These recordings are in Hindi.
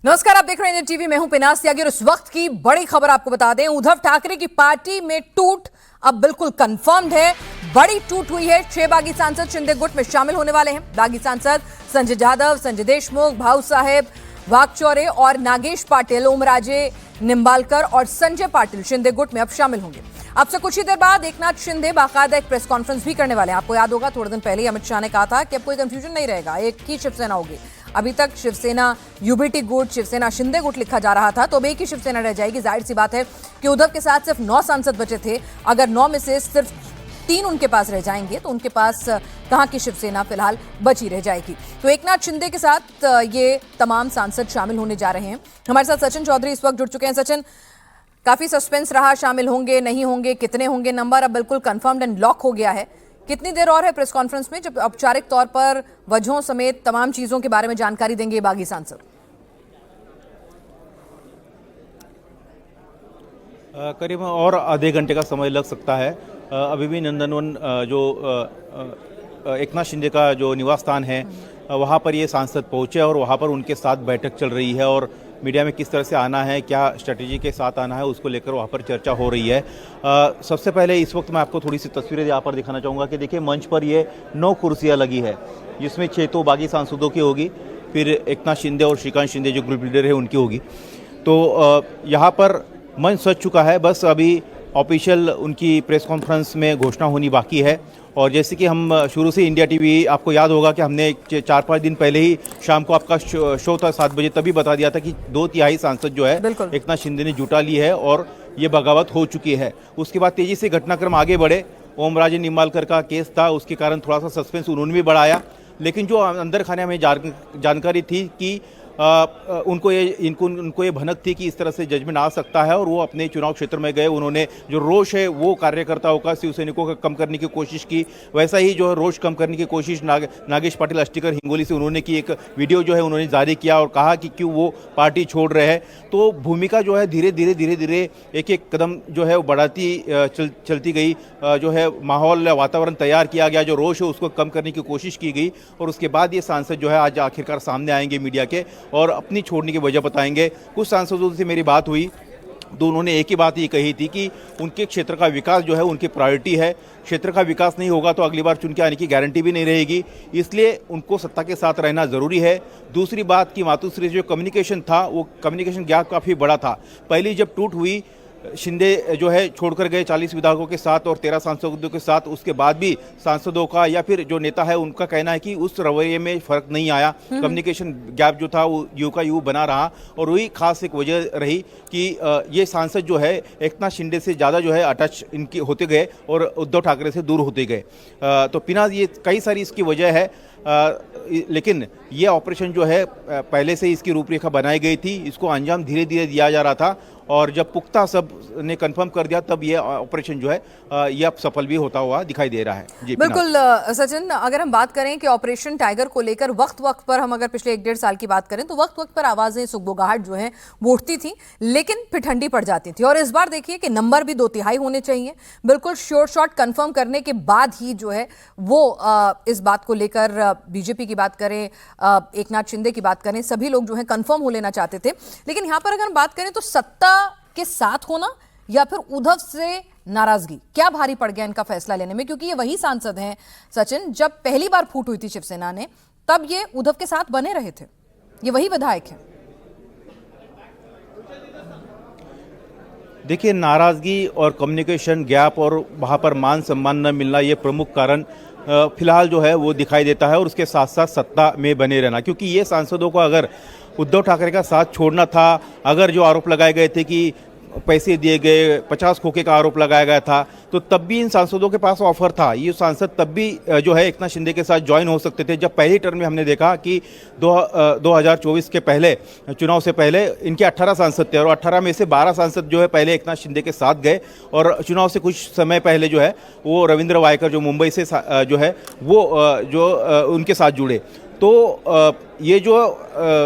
नमस्कार, आप देख रहे हैं इंडियन टीवी। मैं हूं पिनास त्यागी और इस वक्त की बड़ी खबर आपको बता दें, उद्धव ठाकरे की पार्टी में टूट अब बिल्कुल कंफर्म्ड है। बड़ी टूट हुई है। 6 बागी सांसद शिंदे गुट में शामिल होने वाले हैं। बागी सांसद संजय यादव, संजय देशमुख, भाऊ साहेब वागचौरे और नागेश पाटिल, ओमराजे निंबालकर और संजय पाटिल शिंदे गुट में अब शामिल होंगे। अब से कुछ ही देर बाद एकनाथ शिंदे बाकायदा एक प्रेस कॉन्फ्रेंस भी करने वाले हैं। आपको याद होगा, थोड़े दिन पहले अमित शाह ने कहा था कि अब कोई कंफ्यूजन नहीं रहेगा, एक ही शिवसेना होगी। अभी तक शिवसेना यूबीटी गुट, शिवसेना शिंदे गुट लिखा जा रहा था, तो अब एक ही शिवसेना रह जाएगी। जाहिर सी बात है कि उद्धव के साथ सिर्फ 9 सांसद बचे थे। अगर 9 में से सिर्फ 3 उनके पास रह जाएंगे तो उनके पास कहां की शिवसेना फिलहाल बची रह जाएगी। तो एकनाथ शिंदे के साथ ये तमाम सांसद शामिल होने जा रहे हैं। हमारे साथ सचिन चौधरी इस वक्त जुड़ चुके हैं। सचिन, काफी सस्पेंस रहा, शामिल होंगे नहीं होंगे, कितने होंगे, नंबर अब बिल्कुल कंफर्म्ड एंड लॉक हो गया है। कितनी देर और है प्रेस कॉन्फ्रेंस में, जब औपचारिक तौर पर वजहों समेत तमाम चीजों के बारे में जानकारी देंगे ये बागी सांसद? करीब और आधे घंटे का समय लग सकता है। अभी भी नंदनवन जो एकनाथ शिंदे का जो निवास स्थान है वहाँ पर ये सांसद पहुँचे और वहाँ पर उनके साथ बैठक चल रही है और मीडिया में किस तरह से आना है, क्या स्ट्रेटजी के साथ आना है, उसको लेकर वहाँ पर चर्चा हो रही है। सबसे पहले इस वक्त मैं आपको थोड़ी सी तस्वीरें यहाँ पर दिखाना चाहूँगा कि देखिए, मंच पर ये 9 कुर्सियाँ लगी है, जिसमें 6 तो बागी सांसदों की होगी, फिर एकनाथ शिंदे और श्रीकांत शिंदे जो ग्रुप लीडर है उनकी होगी। तो यहाँ पर मंच सज चुका है, बस अभी ऑफिशियल उनकी प्रेस कॉन्फ्रेंस में घोषणा होनी बाकी है। और जैसे कि हम शुरू से इंडिया टीवी, आपको याद होगा कि हमने 4-5 दिन पहले ही शाम को आपका शो था 7 बजे, तभी बता दिया था कि 2/3 सांसद जो है एकनाथ शिंदे ने जुटा ली है और ये बगावत हो चुकी है। उसके बाद तेजी से घटनाक्रम आगे बढ़े। ओमराजे निंबालकर का केस था, उसके कारण थोड़ा सा सस्पेंस उन्होंने भी बढ़ाया, लेकिन जो अंदर खाने में जानकारी थी कि उनको ये भनक थी कि इस तरह से जजमेंट आ सकता है और वो अपने चुनाव क्षेत्र में गए। उन्होंने जो रोष है वो कार्यकर्ताओं का, शिवसैनिकों का कम करने की कोशिश की। वैसा ही जो रोष कम करने की कोशिश नागेश पाटिल अस्टिकर हिंगोली से उन्होंने की। एक वीडियो जो है उन्होंने जारी किया और कहा कि क्यों वो पार्टी छोड़ रहे हैं। तो भूमिका जो है धीरे धीरे एक कदम जो है वो बढ़ाती चलती गई। जो है माहौल, वातावरण तैयार किया गया, जो रोष है उसको कम करने की कोशिश की गई और उसके बाद ये सांसद जो है आज आखिरकार सामने आएंगे मीडिया के और अपनी छोड़ने की वजह बताएंगे। कुछ सांसदों से मेरी बात हुई तो उन्होंने एक ही बात ये कही थी कि उनके क्षेत्र का विकास जो है उनकी प्रायोरिटी है। क्षेत्र का विकास नहीं होगा तो अगली बार चुन के आने की गारंटी भी नहीं रहेगी, इसलिए उनको सत्ता के साथ रहना ज़रूरी है। दूसरी बात कि मातुश्री जो कम्युनिकेशन था, वो कम्युनिकेशन गैप काफ़ी बड़ा था। पहली जब टूट हुई, शिंदे जो है छोड़कर गए 40 विधायकों के साथ और 13 सांसदों के साथ, उसके बाद भी सांसदों का या फिर जो नेता है उनका कहना है कि उस रवैये में फर्क नहीं आया। कम्युनिकेशन गैप जो था वो यूं का यूं बना रहा और वही खास एक वजह रही कि ये सांसद जो है एकनाथ शिंदे से ज़्यादा जो है अटैच इनके होते गए और उद्धव ठाकरे से दूर होते गए। तो पिनाज, ये कई सारी इसकी वजह है, लेकिन ये ऑपरेशन जो है पहले से इसकी रूपरेखा बनाई गई थी, इसको अंजाम धीरे धीरे दिया जा रहा था और जब पुख्ता सब ने कंफर्म कर दिया तब ये ऑपरेशन जो है ये अब सफल भी होता हुआ दिखाई दे रहा है। जी बिल्कुल सचिन, अगर हम बात करें कि ऑपरेशन टाइगर को लेकर वक्त पर, हम अगर पिछले 1-1.5 साल की बात करें तो वक्त पर आवाजें, सुगबुगाहट जो है वो उठती थी, लेकिन फिर ठंडी पड़ जाती थी। और इस बार देखिए कि नंबर भी 2/3 होने चाहिए। बिल्कुल श्योर शॉट कंफर्म करने के बाद ही जो है वो इस बात को लेकर बीजेपी की बात करें, एकनाथ शिंदे की बात करें, सभी लोग जो है कंफर्म हो लेना चाहते थे। लेकिन यहां पर अगर हम बात करें तो सत्ता के साथ होना या फिर उद्धव से नाराजगी, क्या भारी पड़ गया इनका फैसला लेने में? क्योंकि ये वही सांसद हैं सचिन, जब पहली बार फूट हुई थी शिवसेना ने तब ये उद्धव के साथ बने रहे थे, ये वही विधायक हैं। देखिए, नाराजगी और कम्युनिकेशन गैप और वहाँ पर मान सम्मान न मिलना ये प्रमुख कारण फिलहाल जो है वो दिखाई देता है और उसके साथ साथ सत्ता में बने रहना। क्योंकि ये सांसदों को अगर उद्धव ठाकरे का साथ छोड़ना था, अगर जो आरोप लगाए गए थे कि पैसे दिए गए, 50 खोखे का आरोप लगाया गया था, तो तब भी इन सांसदों के पास ऑफर था। ये सांसद तब भी जो है एकनाथ शिंदे के साथ ज्वाइन हो सकते थे। जब पहली टर्म में हमने देखा कि 2024 के पहले चुनाव से पहले इनके 18 सांसद थे और 18 में से 12 सांसद जो है पहले एकनाथ शिंदे के साथ गए और चुनाव से कुछ समय पहले जो है वो रविंद्र वायकर जो मुंबई से जो है वो उनके साथ जुड़े। तो ये जो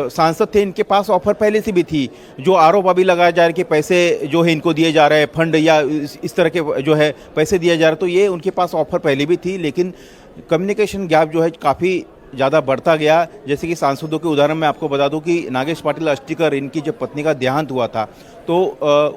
सांसद थे इनके पास ऑफर पहले से भी थी। जो आरोप अभी लगाया जा रहा है कि पैसे जो है इनको दिए जा रहे हैं, फंड या इस तरह के जो है पैसे दिए जा रहे हैं, तो ये उनके पास ऑफर पहले भी थी, लेकिन कम्युनिकेशन गैप जो है काफ़ी ज़्यादा बढ़ता गया। जैसे कि सांसदों के उदाहरण मैं आपको बता दूं कि नागेश पाटिल अष्टीकर, इनकी जब पत्नी का देहांत हुआ था तो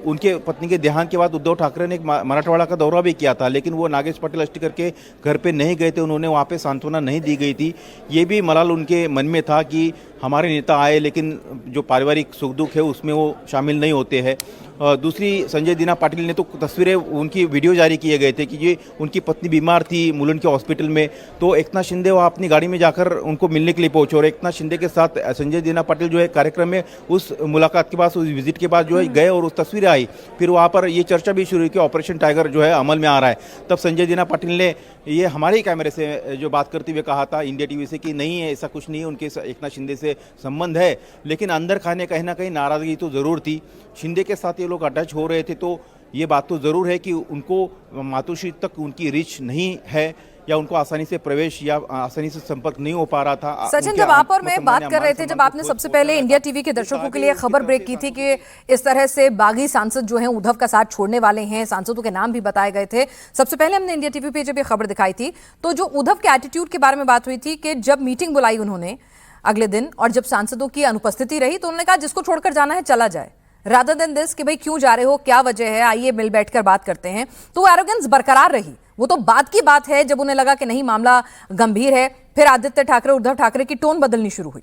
उनके पत्नी के देहांत के बाद उद्धव ठाकरे ने एक मराठवाड़ा का दौरा भी किया था, लेकिन वो नागेश पाटिल अष्टीकर के घर पे नहीं गए थे, उन्होंने वहाँ पे सांत्वना नहीं दी गई थी। ये भी मलाल उनके मन में था कि हमारे नेता आए लेकिन जो पारिवारिक सुख दुख है उसमें वो शामिल नहीं होते हैं। दूसरी, संजय दीना पाटिल ने तो तस्वीरें, उनकी वीडियो जारी किए गए थे कि ये उनकी पत्नी बीमार थी मुलुंड के हॉस्पिटल में, तो एकनाथ शिंदे वहाँ अपनी गाड़ी में जाकर उनको मिलने के लिए पहुंचे और एकनाथ शिंदे के साथ संजय दीना पाटिल जो है कार्यक्रम में उस मुलाकात के बाद, उस विजिट के बाद जो है गए और उस तस्वीरें आई। फिर वहाँ पर ये चर्चा भी शुरू हुई कि ऑपरेशन टाइगर जो है अमल में आ रहा है। तब संजय दीना पाटिल ने ये हमारे ही कैमरे से जो बात करते हुए कहा था इंडिया टीवी से कि नहीं है, ऐसा कुछ नहीं है, उनके एकनाथ शिंदे से संबंध है, लेकिन अंदर खाने कहीं ना कहीं नाराजगी तो ज़रूर थी। शिंदे के साथ ये लोग अटैच हो रहे थे तो ये बात तो ज़रूर है कि उनको मातोश्री तक उनकी रीच नहीं है या उनको आसानी से प्रवेश या आसानी से संपर्क नहीं हो पा रहा था। सचिन, जब आप और मैं बात कर रहे थे, जब आपने सबसे पहले इंडिया टीवी के दर्शकों के लिए खबर ब्रेक की थी कि इस तरह से बागी सांसद जो हैं उद्धव का साथ छोड़ने वाले हैं, सांसदों के नाम भी बताए गए थे, सबसे पहले हमने इंडिया टीवी पे जब ये खबर दिखाई थी तो जो उद्धव के एटीट्यूड के बारे में बात हुई थी कि जब मीटिंग बुलाई उन्होंने अगले दिन और जब सांसदों की अनुपस्थिति रही तो उन्होंने कहा जिसको छोड़कर जाना है चला जाए, रादर देन दिस कि भाई क्यों जा रहे हो, क्या वजह है, आइए मिल बैठकर बात करते हैं। तो वो एरोगेंस बरकरार रही। वो तो बात की बात है जब उन्हें लगा कि नहीं मामला गंभीर है, फिर आदित्य ठाकरे, उद्धव ठाकरे की टोन बदलनी शुरू हुई।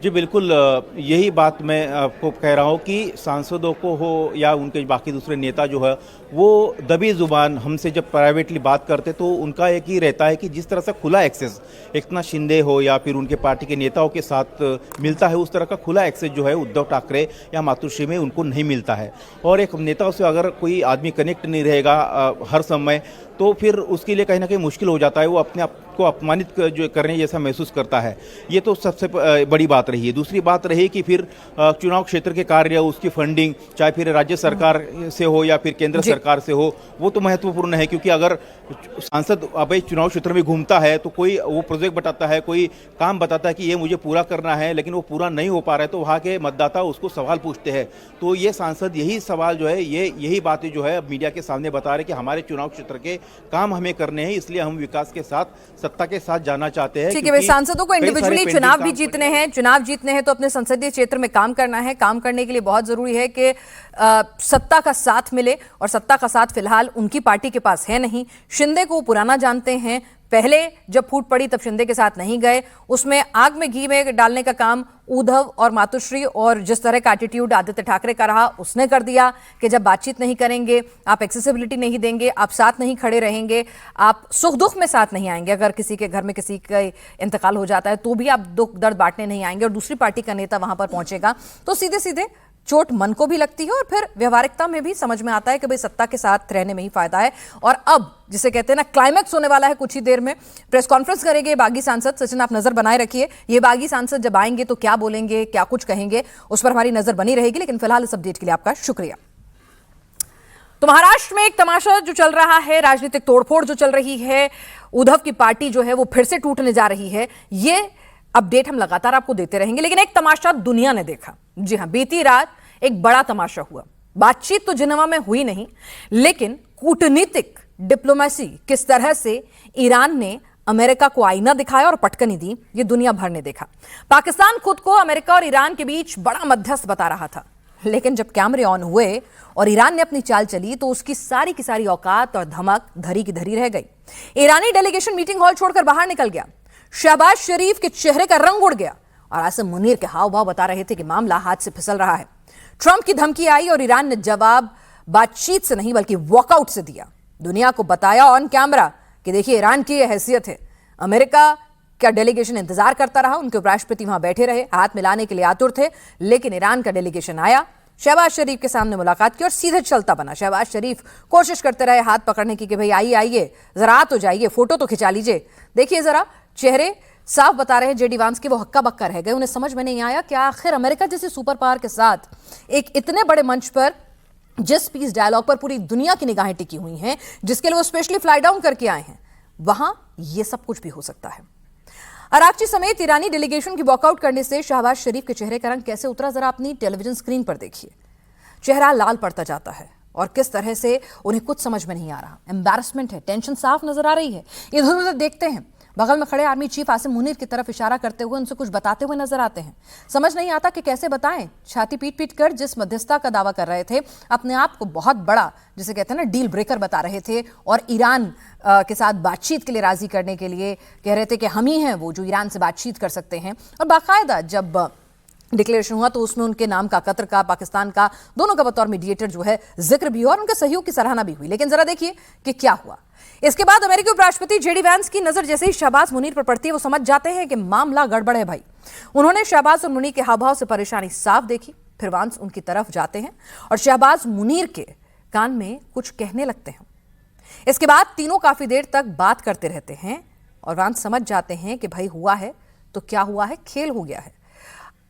जी बिल्कुल, यही बात मैं आपको कह रहा हूँ कि सांसदों को हो या उनके बाकी दूसरे नेता जो है वो दबी जुबान हमसे जब प्राइवेटली बात करते तो उनका एक ही रहता है कि जिस तरह से खुला एक्सेस एकनाथ शिंदे हो या फिर उनके पार्टी के नेताओं के साथ मिलता है, उस तरह का खुला एक्सेस जो है उद्धव ठाकरे या मातोश्री में उनको नहीं मिलता है। और एक नेताओं से अगर कोई आदमी कनेक्ट नहीं रहेगा हर समय तो फिर उसके लिए कहीं ना कहीं मुश्किल हो जाता है, वो अपने आप को अपमानित जो करने जैसा महसूस करता है। ये तो सबसे बड़ी बात रही है। दूसरी बात रही कि फिर चुनाव क्षेत्र के कार्य, उसकी फंडिंग, चाहे फिर राज्य सरकार से हो या फिर केंद्र सरकार से हो, वो तो महत्वपूर्ण है, क्योंकि अगर सांसद अब चुनाव क्षेत्र में घूमता है तो कोई वो प्रोजेक्ट बताता है, कोई काम बताता है कि ये मुझे पूरा करना है, लेकिन वो पूरा नहीं हो पा रहा है तो वहाँ के मतदाता उसको सवाल पूछते हैं। तो ये सांसद यही सवाल जो है, यही बातें जो है मीडिया के सामने बता रहे कि हमारे चुनाव क्षेत्र के काम हमें करने हैं, इसलिए हम विकास के साथ, सत्ता के साथ जाना चाहते हैं। ठीक है भाई, सांसदों को इंडिविजुअली चुनाव भी जीतने हैं, चुनाव जीतने हैं तो अपने संसदीय क्षेत्र में काम करना है। काम करने के लिए बहुत जरूरी है कि सत्ता का साथ मिले, और सत्ता का साथ फिलहाल उनकी पार्टी के पास है नहीं। शिंदे को पुराना जानते हैं, पहले जब फूट पड़ी तब शिंदे के साथ नहीं गए, उसमें आग में घी में डालने का काम उद्धव और मातोश्री और जिस तरह का एटीट्यूड आदित्य ठाकरे का रहा उसने कर दिया कि जब बातचीत नहीं करेंगे, आप एक्सेसिबिलिटी नहीं देंगे, आप साथ नहीं खड़े रहेंगे, आप सुख दुख में साथ नहीं आएंगे, अगर किसी के घर में किसी का इंतकाल हो जाता है तो भी आप दुख दर्द बांटने नहीं आएंगे और दूसरी पार्टी का नेता वहां पर पहुंचेगा तो सीधे सीधे चोट मन को भी लगती है और फिर व्यवहारिकता में भी समझ में आता है कि भाई सत्ता के साथ रहने में ही फायदा है। और अब जिसे कहते हैं ना, क्लाइमैक्स होने वाला है कुछ ही देर में, प्रेस कॉन्फ्रेंस करेंगे बागी सांसद। सचिन, आप नजर बनाए रखिए, ये बागी सांसद जब आएंगे तो क्या बोलेंगे, क्या कुछ कहेंगे, उस पर हमारी नजर बनी रहेगी। लेकिन फिलहाल इस अपडेट के लिए आपका शुक्रिया। तो महाराष्ट्र में एक तमाशा जो चल रहा है, राजनीतिक तोड़फोड़ जो चल रही है, उद्धव की पार्टी जो है वो फिर से टूटने जा रही है, ये अपडेट हम लगातार आपको देते रहेंगे। लेकिन एक तमाशा दुनिया ने देखा। जी हां, बीती रात एक बड़ा तमाशा हुआ। बातचीत तो जिनेवा में हुई नहीं, लेकिन कूटनीतिक डिप्लोमेसी किस तरह से ईरान ने अमेरिका को आईना दिखाया और पटकनी दी, ये दुनिया भर ने देखा। पाकिस्तान खुद को अमेरिका और ईरान के बीच बड़ा मध्यस्थ बता रहा था, लेकिन जब कैमरे ऑन हुए और ईरान ने अपनी चाल चली तो उसकी सारी की सारी औकात और धमक धरी की धरी रह गई। ईरानी डेलीगेशन मीटिंग हॉल छोड़कर बाहर निकल गया। शहबाज शरीफ के चेहरे का रंग उड़ गया और आसिम मुनीर के हाव भाव बता रहे थे कि मामला हाथ से फिसल रहा है। ट्रंप की धमकी आई और ईरान ने जवाब बातचीत से नहीं बल्कि वॉकआउट से दिया। दुनिया को बताया ऑन कैमरा कि देखिए ईरान की यह हैसियत है। अमेरिका का डेलीगेशन इंतजार करता रहा, उनके उपराष्ट्रपति वहां बैठे रहे, हाथ मिलाने के लिए आतुर थे, लेकिन ईरान का डेलीगेशन आया, शहबाज शरीफ के सामने मुलाकात की और सीधे चलता बना। शहबाज शरीफ कोशिश करते रहे हाथ पकड़ने की कि भाई आइए आइए, जरा आ तो जाइए, फोटो तो खिंचा लीजिए। देखिए जरा, चेहरे साफ बता रहे जेडी वांस के वो हक्का बक्का रह गए। उन्हें समझ में नहीं आया कि आखिर अमेरिका जैसी सुपर पावर के साथ एक इतने बड़े मंच पर, जिस पीस डायलॉग पर पूरी दुनिया की निगाहें टिकी हुई हैं, जिसके लिए वो स्पेशली फ्लाई डाउन करके आए हैं, वहां ये सब कुछ भी हो सकता है। अरागची समेत ईरानी डेलीगेशन की वॉकआउट करने से शहबाज शरीफ के चेहरे का रंग कैसे उतरा, जरा अपनी टेलीविजन स्क्रीन पर देखिए। चेहरा लाल पड़ता जाता है और किस तरह से उन्हें कुछ समझ में नहीं आ रहा। एम्बैरसमेंट है, टेंशन साफ नजर आ रही है। इधर उधर देखते हैं, बगल में खड़े आर्मी चीफ आसिम मुनीर की तरफ इशारा करते हुए उनसे कुछ बताते हुए नजर आते हैं। समझ नहीं आता कि कैसे बताएं। छाती पीट पीट कर जिस मध्यस्थता का दावा कर रहे थे, अपने आप को बहुत बड़ा, जिसे कहते हैं ना, डील ब्रेकर बता रहे थे और ईरान के साथ बातचीत के लिए राजी करने के लिए कह रहे थे कि हम ही हैं वो जो ईरान से बातचीत कर सकते हैं। और बाकायदा जब डिक्लेरेशन हुआ तो उसमें उनके नाम का, कतर का, पाकिस्तान का, दोनों का बतौर मीडिएटर जो है जिक्र भी हुआ और उनके सहयोग की सराहना भी हुई। लेकिन जरा देखिए कि क्या हुआ। इसके बाद अमेरिकी उपराष्ट्रपति जेडी वैंस की नजर जैसे ही शहबाज मुनीर पर पड़ती है, वो समझ जाते हैं कि मामला गड़बड़ है भाई। उन्होंने शहबाज और मुनीर के हाव भाव से परेशानी साफ देखी। फिर वैंस उनकी तरफ जाते हैं और शहबाज मुनीर के कान में कुछ कहने लगते हैं। इसके बाद तीनों काफी देर तक बात करते रहते हैं और वैंस समझ जाते हैं कि भाई हुआ है तो क्या हुआ है, खेल हो गया है।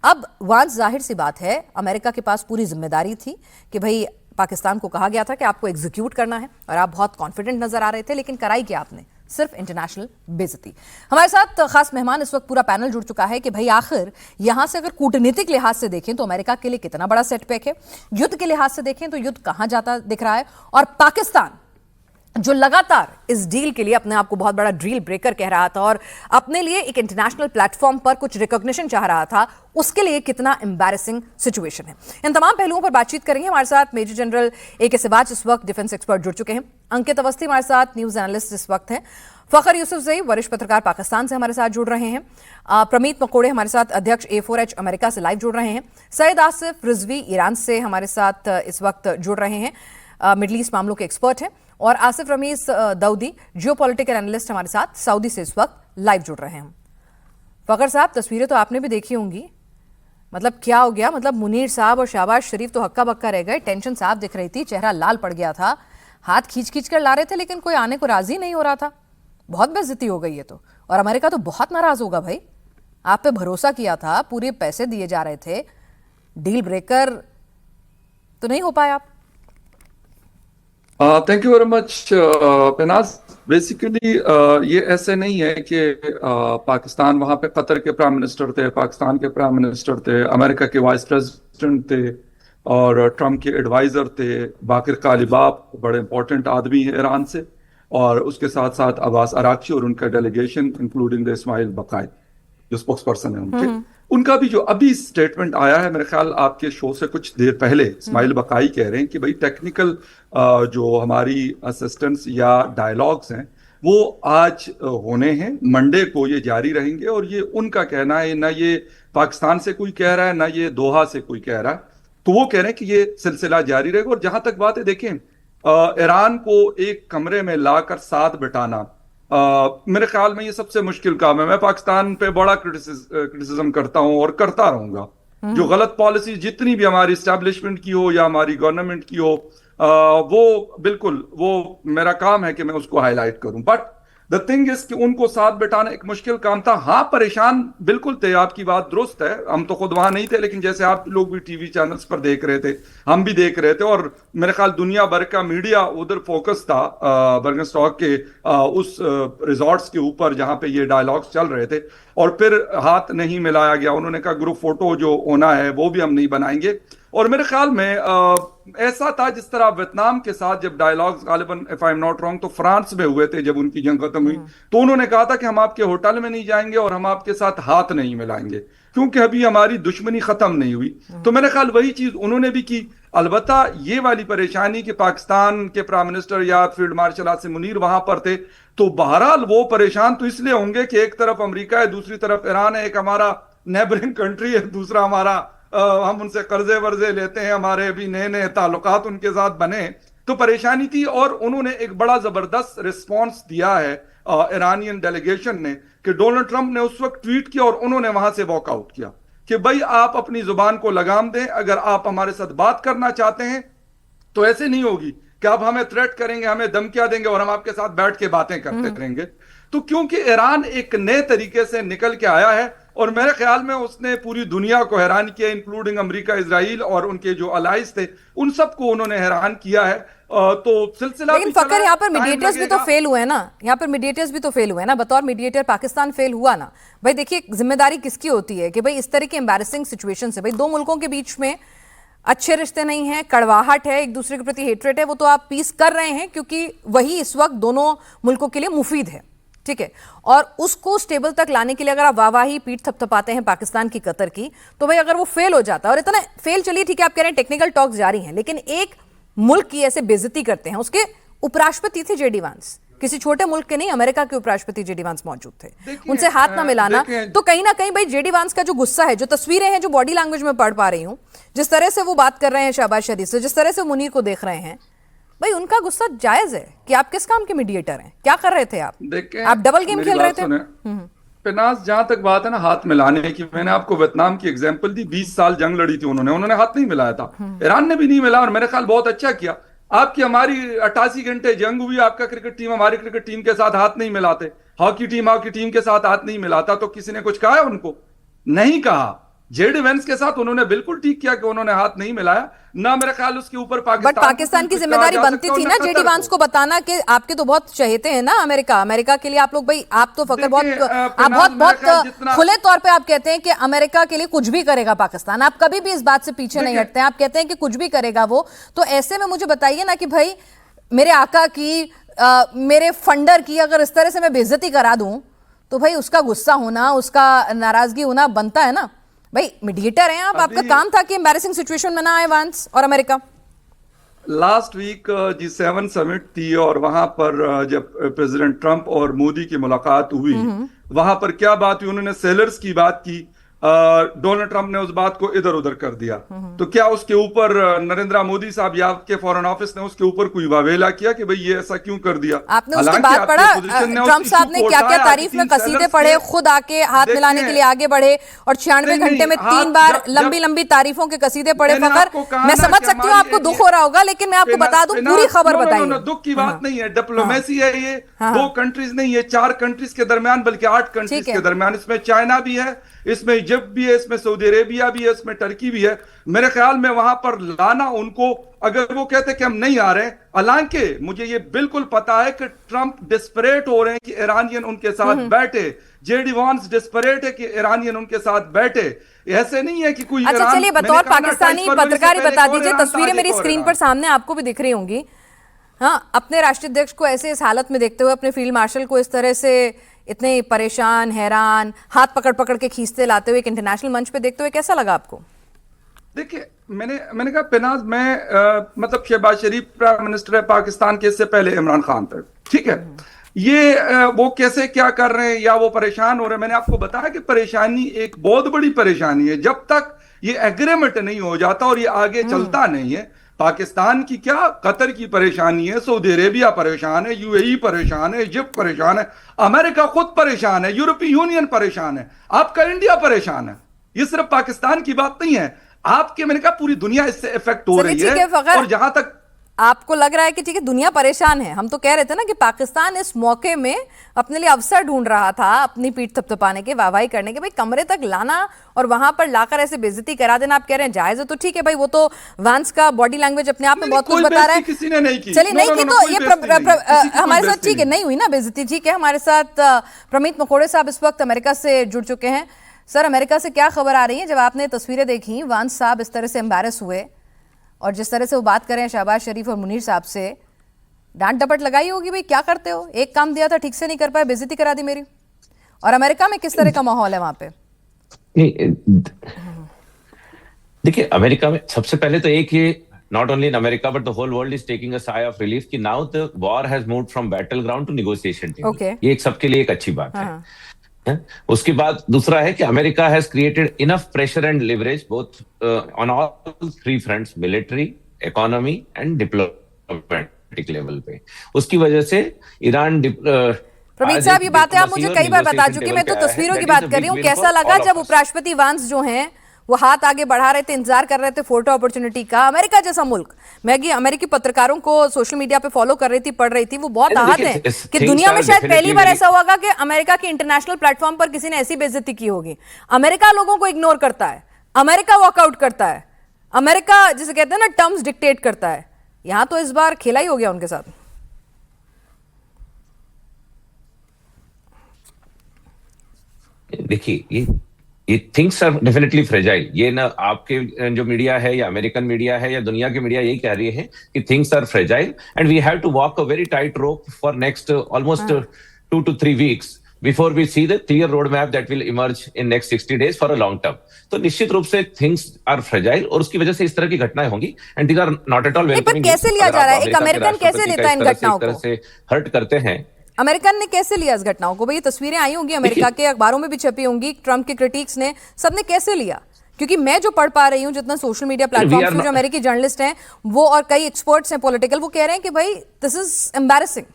अब वैंस, जाहिर सी बात है, अमेरिका के पास पूरी जिम्मेदारी थी कि भाई पाकिस्तान को कहा गया था कि आपको एग्जीक्यूट करना है और आप बहुत कॉन्फिडेंट नजर आ रहे थे, लेकिन कराई क्या आपने? सिर्फ इंटरनेशनल बेइज्जती। हमारे साथ खास मेहमान, इस वक्त पूरा पैनल जुड़ चुका है कि भाई आखिर यहां से अगर कूटनीतिक लिहाज से देखें तो अमेरिका के लिए कितना बड़ा सेटबैक है, युद्ध के लिहाज से देखें तो युद्ध कहां जाता दिख रहा है, और पाकिस्तान जो लगातार इस डील के लिए अपने आप को बहुत बड़ा डील ब्रेकर कह रहा था और अपने लिए एक इंटरनेशनल प्लेटफॉर्म पर कुछ रिकॉग्निशन चाह रहा था, उसके लिए कितना एम्बैरेसिंग सिचुएशन है। इन तमाम पहलुओं पर बातचीत करेंगे। हमारे साथ मेजर जनरल ए.के. सिवाच इस वक्त डिफेंस एक्सपर्ट जुड़ चुके हैं। अंकित अवस्थी हमारे साथ न्यूज एनालिस्ट इस वक्त हैं। फखर यूसुफजई, वरिष्ठ पत्रकार, पाकिस्तान से हमारे साथ जुड़ रहे हैं। प्रमीत मकोड़े हमारे साथ अध्यक्ष A4H अमेरिका से लाइव जुड़ रहे हैं। सैयद आसिफ रिजवी ईरान से हमारे साथ इस वक्त जुड़ रहे हैं, मिडल ईस्ट मामलों के एक्सपर्ट हैं। और आसिफ रमीज दाऊदी, जियोपॉलिटिकल एनालिस्ट हमारे साथ सऊदी से इस वक्त लाइव जुड़ रहे हैं। फखर साहब, तस्वीरें तो आपने भी देखी होंगी, मतलब क्या हो गया? मतलब मुनीर साहब और शहबाज शरीफ तो हक्का बक्का रह गए। टेंशन साफ दिख रही थी, चेहरा लाल पड़ गया था, हाथ खींच खींच कर ला रहे थे, लेकिन कोई आने को राजी नहीं हो रहा था। बहुत बेइज्जती हो गई है तो। और अमेरिका तो बहुत नाराज होगा भाई, आप पे भरोसा किया था, पूरे पैसे दिए जा रहे थे, डील ब्रेकर तो नहीं हो पाए आप। Thank you very much Penaz. Basically ये ऐसे नहीं है कि पाकिस्तान, वहां पे कतर के प्राइम मिनिस्टर थे, पाकिस्तान के प्राइम मिनिस्टर थे, अमेरिका के वाइस प्रेसिडेंट थे और ट्रम्प के एडवाइजर थे। बाकिर कालिबाफ बड़े इंपॉर्टेंट आदमी है ईरान से, और उसके साथ साथ अब्बास अराक्ची और उनका डेलीगेशन इंक्लूडिंग द इस्माइल बकाई जो स्पोक्स पर्सन है उनके, उनका भी जो अभी स्टेटमेंट आया है, मेरे ख्याल आपके शो से कुछ देर पहले इस्माइल बकाई कह रहे हैं कि भाई टेक्निकल जो हमारी असिस्टेंट्स या डायलॉग्स हैं वो आज होने हैं, मंडे को ये जारी रहेंगे। और ये उनका कहना है, ना ये पाकिस्तान से कोई कह रहा है, ना ये दोहा से कोई कह रहा है। तो वो कह रहे हैं कि ये सिलसिला जारी रहेगा। और जहां तक बात है, देखें, ईरान को एक कमरे में लाकर साथ बिठाना, मेरे ख्याल में ये सबसे मुश्किल काम है। मैं पाकिस्तान पे बड़ा क्रिटिसिज्म करता हूं और करता रहूंगा। जो गलत पॉलिसी जितनी भी हमारी एस्टैब्लिशमेंट की हो या हमारी गवर्नमेंट की हो, वो बिल्कुल, वो मेरा काम है कि मैं उसको हाईलाइट करूं। बट द थिंग इज कि उनको साथ बिठाना एक मुश्किल काम था। हाँ, परेशान बिल्कुल थे, आपकी बात दुरुस्त है, हम तो खुद वहां नहीं थे, लेकिन जैसे आप लोग भी टीवी चैनल्स पर देख रहे थे, हम भी देख रहे थे, और मेरे ख्याल दुनिया भर का मीडिया उधर फोकस था बर्गनस्टॉक के उस रिजॉर्ट्स के ऊपर जहां पे ये डायलॉग्स चल रहे थे। और फिर हाथ नहीं मिलाया गया, उन्होंने कहा ग्रुप फोटो जो होना है वो भी हम नहीं बनाएंगे। और मेरे ख्याल में ऐसा था जिस तरह वियतनाम के साथ जब डायलॉग्स गालिबन, if I am not wrong, तो फ्रांस में हुए थे जब उनकी जंग खत्म हुई, तो उन्होंने कहा था कि हम आपके होटल में नहीं जाएंगे और हम आपके साथ हाथ नहीं मिलाएंगे क्योंकि अभी हमारी दुश्मनी खत्म नहीं हुई। तो मेरे ख्याल वही चीज उन्होंने भी की। अलबत्ता ये वाली परेशानी कि पाकिस्तान के प्राइम मिनिस्टर या फील्ड मार्शल आसिम मुनीर वहां पर थे, तो बहरहाल वो परेशान तो इसलिए होंगे कि एक तरफ अमेरिका है, दूसरी तरफ ईरान है, एक हमारा नेबरिंग कंट्री है, दूसरा हमारा हम उनसे कर्जे वर्जे लेते हैं, हमारे अभी नए नए ताल्लुकात उनके साथ बने, तो परेशानी थी। और उन्होंने एक बड़ा जबरदस्त रिस्पॉन्स दिया है ईरानियन डेलीगेशन ने, कि डोनाल्ड ट्रंप ने उस वक्त ट्वीट किया और उन्होंने वहां से वॉकआउट किया कि भाई आप अपनी जुबान को लगाम दें, अगर आप हमारे साथ बात करना चाहते हैं तो ऐसे नहीं होगी कि आप हमें थ्रेट करेंगे, हमें धमकियां देंगे और हम आपके साथ बैठ के बातें करते रहेंगे। तो क्योंकि ईरान एक नए तरीके से निकल के आया है और मेरे ख्याल में उसने पूरी दुनिया को हैरान किया, इंक्लूडिंग अमेरिका, इजराइल और उनके जो अलाइज थे, उन सबको उन्होंने हैरान किया है। तो सिलसिला, लेकिन फकर यहाँ पर मीडिएटर्स भी तो फेल हुए ना, यहाँ पर मीडिएटर्स भी तो फेल हुए ना, बतौर मीडिएटर पाकिस्तान फेल हुआ ना भाई। देखिए, जिम्मेदारी किसकी होती है कि भाई इस तरह की एम्बैरेसिंग सिचुएशन से, भाई दो मुल्कों के बीच में अच्छे रिश्ते नहीं हैं, कड़वाहट है, एक दूसरे के प्रति हेट्रेट है, वो तो आप पीस कर रहे हैं क्योंकि वही इस वक्त दोनों मुल्कों के लिए मुफीद है, ठीक है। और उसको स्टेबल तक लाने के लिए अगर आप वाहवाही पीठ थपथपाते हैं पाकिस्तान की, कतर की, तो भाई अगर वो फेल हो जाता है, और इतना फेल, चलिए ठीक है आप कह रहे हैं टेक्निकल टॉक्स जारी हैं, लेकिन एक मुल्क की ऐसे बेइज्जती करते हैं, उसके उपराष्ट्रपति थे जेडी वांस, किसी छोटे मुल्क के नहीं, अमेरिका के उपराष्ट्रपति जेडी वांस मौजूद थे, उनसे हाथ ना मिलाना, तो कहीं ना कहीं भाई जेडी वांस का जो गुस्सा है, जो तस्वीरें हैं, जो बॉडी लैंग्वेज में पढ़ पा रही हूं, जिस तरह से वो बात कर रहे हैं शहबाज शरीफ से, जिस तरह से मुनीर को देख रहे हैं, भाई उनका गुस्सा जायज है कि आप किस काम के मीडिएटर हैं, क्या कर रहे थे आप डबल गेम खेल रहे थे। पिनाज, जहां तक बात है ना हाथ मिलाने की, मैंने आपको वियतनाम की एग्जांपल दी, 20 साल जंग लड़ी थी उन्होंने हाथ नहीं मिलाया था, ईरान ने भी नहीं मिलाया, और मेरे ख्याल बहुत अच्छा किया। आपकी हमारी 88 घंटे जंग हुई, आपका क्रिकेट टीम हमारी क्रिकेट टीम के साथ हाथ नहीं मिलाते, हॉकी टीम के साथ हाथ नहीं मिलाता, तो किसी ने कुछ कहा है उनको? नहीं कहा। जेडी वेंस के साथ उन्होंने बिल्कुल ठीक किया कि उन्होंने हाथ नहीं मिलाया, ना मेरे ख्याल उसके ऊपर पाकिस्तान की जिम्मेदारी बनती थी ना जेडी वांस को बताना कि आपके तो बहुत चहेते हैं ना अमेरिका के लिए, आप लोग भाई, आप तो फकर बहुत खुले तौर पे आप कहते हैं कि अमेरिका के लिए कुछ भी करेगा पाकिस्तान, आप कभी भी इस बात से पीछे नहीं हटते हैं, आप कहते हैं कि कुछ भी करेगा वो। तो ऐसे में मुझे बताइए ना कि भाई मेरे आका की, मेरे फंडर की अगर इस तरह से मैं बेइज्जती करा दूं, तो भाई उसका गुस्सा होना, उसका नाराजगी होना बनता है ना भाई। मीडिएटर हैं आप, आपका काम था कि एम्बैरेसिंग सिचुएशन में ना आए वांस और America. Last week G7 summit थी, और वहां पर जब प्रेसिडेंट ट्रंप और मोदी की मुलाकात हुई, वहां पर क्या बात हुई, उन्होंने सेलर्स की बात की, डोनाल्ड ट्रंप ने उस बात को इधर उधर कर दिया, तो क्या उसके ऊपर नरेंद्र मोदी साहब या आपके फॉरेन ऑफिस ने उसके ऊपर कोई वावेला किया कि भाई ये ऐसा क्यों कर दिया? आपने उसकी बात पढ़ा, ट्रंप साहब ने क्या क्या तारीफ में कसीदे पढ़े, खुद आके हाथ मिलाने के लिए आगे बढ़े, और 96 घंटे में 3 बार लंबी लंबी तारीफों के कसीदे पढ़े। फकर मैं समझ सकती हूँ आपको दुख हो रहा होगा, लेकिन मैं आपको बता दूं पूरी खबर बताइए। दुख की बात नहीं है, डिप्लोमेसी है ये, 2 कंट्रीज नहीं है, 4 कंट्रीज के दरमियान, बल्कि 8 कंट्रीज के दरमियान, इसमें चाइना भी है, इसमें इजिप्ट भी है, इसमें सऊदी अरेबिया भी है, इसमें टर्की भी है। मेरे ख्याल में वहां पर लाना उनको, अगर वो कहते कि हम नहीं आ रहे, हालांकि मुझे ये बिल्कुल पता है कि ट्रंप डिस्परेट हो रहे हैं कि ईरानियन उनके साथ बैठे, जेडी वांस डिस्परेट है कि ईरानियन उनके साथ बैठे, ऐसे नहीं है कि कोई। अच्छा चलिए, बतौर पाकिस्तानी पत्रकार बता दीजिए, तस्वीरें मेरी स्क्रीन पर सामने आपको भी दिख रही होंगी, हाँ, अपने राष्ट्रीय अध्यक्ष को ऐसे इस हालत में देखते हुए, अपने फील्ड मार्शल को इस तरह से इतने परेशान, हैरान, हाथ पकड़ पकड़ के खींचते लाते हुए एक इंटरनेशनल मंच पे देखते हुए कैसा लगा आपको? देखिए, मैंने कहा पिनाज, मैं मतलब शहबाज शरीफ प्राइम मिनिस्टर है पाकिस्तान के, इससे पहले इमरान खान थे, ठीक है, ये वो कैसे क्या कर रहे हैं या वो परेशान हो रहे हैं, मैंने आपको बताया कि परेशानी एक बहुत बड़ी परेशानी है, जब तक ये एग्रीमेंट नहीं हो जाता और ये आगे चलता नहीं है। पाकिस्तान की क्या, कतर की परेशानी है, सऊदी अरेबिया परेशान है, यूएई परेशान है, इजिप्ट परेशान है, अमेरिका खुद परेशान है, यूरोपीय यूनियन परेशान है, आपका इंडिया परेशान है। ये सिर्फ पाकिस्तान की बात नहीं है, आपके, मैंने कहा पूरी दुनिया इससे इफेक्ट हो रही है। और जहां तक आपको लग रहा है कि ठीक है दुनिया परेशान है, हम तो कह रहे थे ना कि पाकिस्तान इस मौके में अपने लिए अवसर ढूंढ रहा था अपनी पीठ थपथपाने के, वाहवाही करने के, भाई कमरे तक लाना और वहां पर लाकर ऐसे बेइज्जती करा देना, आप कह रहे हैं जायज है, तो ठीक है भाई, वो तो वांस का बॉडी लैंग्वेज अपने आप में बहुत कुछ बता रहा है। किसी ने नहीं की, चलिए नहीं की तो ये हमारे साथ ठीक है, नहीं हुई ना बेइज्जती, ठीक है। हमारे साथ प्रमीत मकोड़े साहब इस वक्त अमेरिका से जुड़ चुके हैं। सर, अमेरिका से क्या खबर आ रही है जब आपने तस्वीरें देखी, वांस साहब इस तरह से एम्बैरस हुए और जिस तरह से वो बात करें शहबाज शरीफ और मुनीर साहब से, डांट डपट लगाई होगी, भाई क्या करते हो, एक काम दिया था ठीक से नहीं कर पाए, बेइज्जती करा दी मेरी। और अमेरिका में किस तरह का माहौल है वहां पे? देखिए, अमेरिका में सबसे पहले तो एक ये, not only in America but the whole world is taking a sigh of relief कि now the war has moved from battle ground to negotiation table. ये एक सबके लिए एक अच्छी बात है। उसके बाद दूसरा है कि America has created enough pressure and leverage both on all 3 fronts, military, economy and diplomatic level पे। उसकी वजह से ईरान, प्रमीत साहब, ये बातें आप मुझे कई बार बता चुके, मैं तो तस्वीरों की बात कर रही हूँ। कैसा लगा जब उपराष्ट्रपति वांस जो हैं वो हाथ आगे बढ़ा रहे थे, इंतजार कर रहे थे फोटो अपॉर्चुनिटी का? अमेरिका जैसा मुल्क, मैं अमेरिकी पत्रकारों को सोशल मीडिया पे फॉलो कर रही थी, पढ़ रही थी, वो बहुत आहत हैं कि दुनिया में शायद पहली बार ऐसा होगा कि अमेरिका के इंटरनेशनल प्लेटफॉर्म पर किसी ने ऐसी बेइज्जती की होगी। अमेरिका लोगों को इग्नोर करता है, अमेरिका वॉकआउट करता है, अमेरिका जिसे कहते हैं ना टर्म्स डिक्टेट करता है। यहां तो इस बार खेला ही हो गया उनके साथ। देखिए, ये ये थिंग्स आर डेफिनेटली फ्रेजाइल। ये ना आपके जो मीडिया है या अमेरिकन मीडिया है या दुनिया की मीडिया यही कह रही है कि things are fragile and we have to walk a very tight rope for next almost 2 to 3 weeks before we see the clear road map that will emerge in next 60 days for a long term. तो निश्चित रूप से थिंग्स आर फ्रेजाइल और उसकी वजह से इस तरह की घटनाएं होंगी and these are not at all welcoming. कैसे लिया जा रहा है? एक अमेरिकन कैसे लेता है इन घटनाओं को? से हर्ट करते हैं। अमेरिकन ने कैसे लिया इस घटनाओं को? भाई ये तस्वीरें आई होंगी अमेरिका के अखबारों में भी छपी होंगी, ट्रंप के क्रिटिक्स ने, सबने कैसे लिया? क्योंकि मैं जो पढ़ पा रही हूँ जितना सोशल मीडिया प्लेटफॉर्म्स पे जो अमेरिकी जर्नलिस्ट हैं वो और कई एक्सपर्ट्स हैं पॉलिटिकल, वो कह रहे हैं कि भाई दिस इज एम्बैरेसिंग।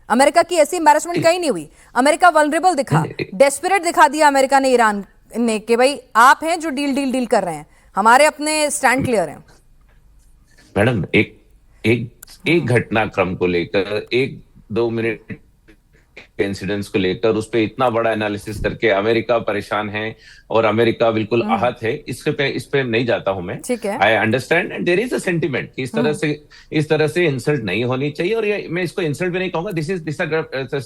अमेरिका की ऐसी एम्बैरेसमेंट कहीं नहीं हुई। अमेरिका वल्नरेबल दिखा, डेस्परेट दिखा दिया अमेरिका ने ईरान ने कि भाई आप हैं जो डील कर रहे हैं, हमारे अपने स्टैंड क्लियर हैं। मैडम एक घटनाक्रम को लेकर 1-2 मिनट इंसिडेंट्स को लेकर उस पे इतना बड़ा एनालिसिस करके अमेरिका परेशान है और अमेरिका बिल्कुल आहत है, इस पे नहीं जाता हूं मैं। I understand and there is a sentiment कि इस तरह से इंसल्ट नहीं होनी चाहिए और ये मैं इसको इंसल्ट भी नहीं कहूंगा।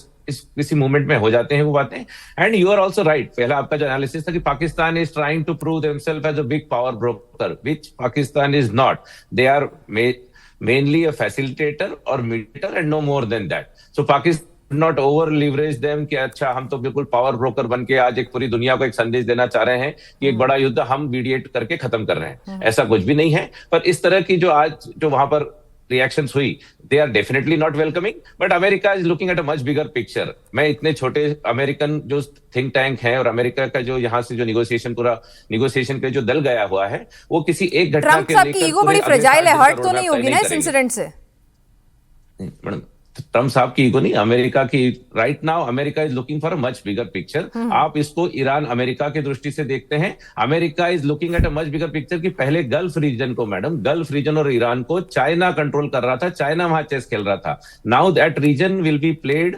किसी मूवमेंट में हो जाते हैं वो बातें and you are also right. पहला आपका जो एनालिसिस था कि Pakistan is trying to prove themselves as a big power broker, which Pakistan is not. They are mainly a facilitator और mediator and no more than that. So Pakistan not over leverage them कि अच्छा हम तो बिल्कुल पावर ब्रोकर बन के आज एक पूरी दुनिया को एक संदेश देना चाह रहे हैं कि एक बड़ा युद्ध हम मीडिएट करके खत्म कर रहे हैं। ऐसा कुछ भी नहीं है। पर इस तरह की जो आज जो वहां पर रिएक्शंस हुई, they are definitely not welcoming, but America is looking at a much bigger picture. मैं इतने छोटे अमेरिकन जो थिंक टैंक है और अमेरिका का जो यहाँ से जो निगोसिएशन के जो दल गया हुआ है वो किसी एक घटना के लेकर ईगो बड़ी फ्रेजाइल है, हर्ट तो नहीं होगी ना इस इंसिडेंट से? मैडम ट्रम्प साहब की ईगो नहीं, अमेरिका की। Right now America is looking for a much bigger picture. आप इसको ईरान अमेरिका की दृष्टि से देखते हैं, America is looking at a much bigger picture कि पहले गल्फ रीजन को, मैडम गल्फ रीजन और ईरान को चाइना कंट्रोल कर रहा था, चाइना वहां चेस खेल रहा था। Now that region will be played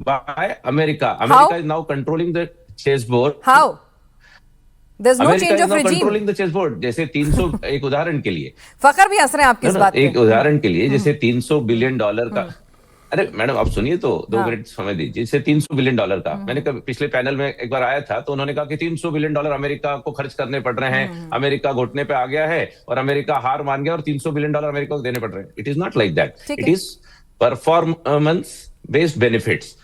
by America. America is now controlling the chess board. How? There's no change of regime. Controlling the chessboard. जैसे 300 एक उदाहरण के लिए फखर भी हंस रहे हैं आपकी इस बात पे। एक उदाहरण के लिए जैसे $300 बिलियन का, अरे मैडम आप सुनिए तो 2 मिनट समय दीजिए। जैसे $300 बिलियन का, मैंने पिछले पैनल में एक बार आया था तो उन्होंने कहा कि $300 बिलियन अमेरिका को खर्च करने पड़ रहे हैं, अमेरिका घुटने पे आ गया है और अमेरिका हार मान गया और $300 बिलियन अमेरिका को देने पड़ रहे हैं। It is not like that, it is performance based benefits.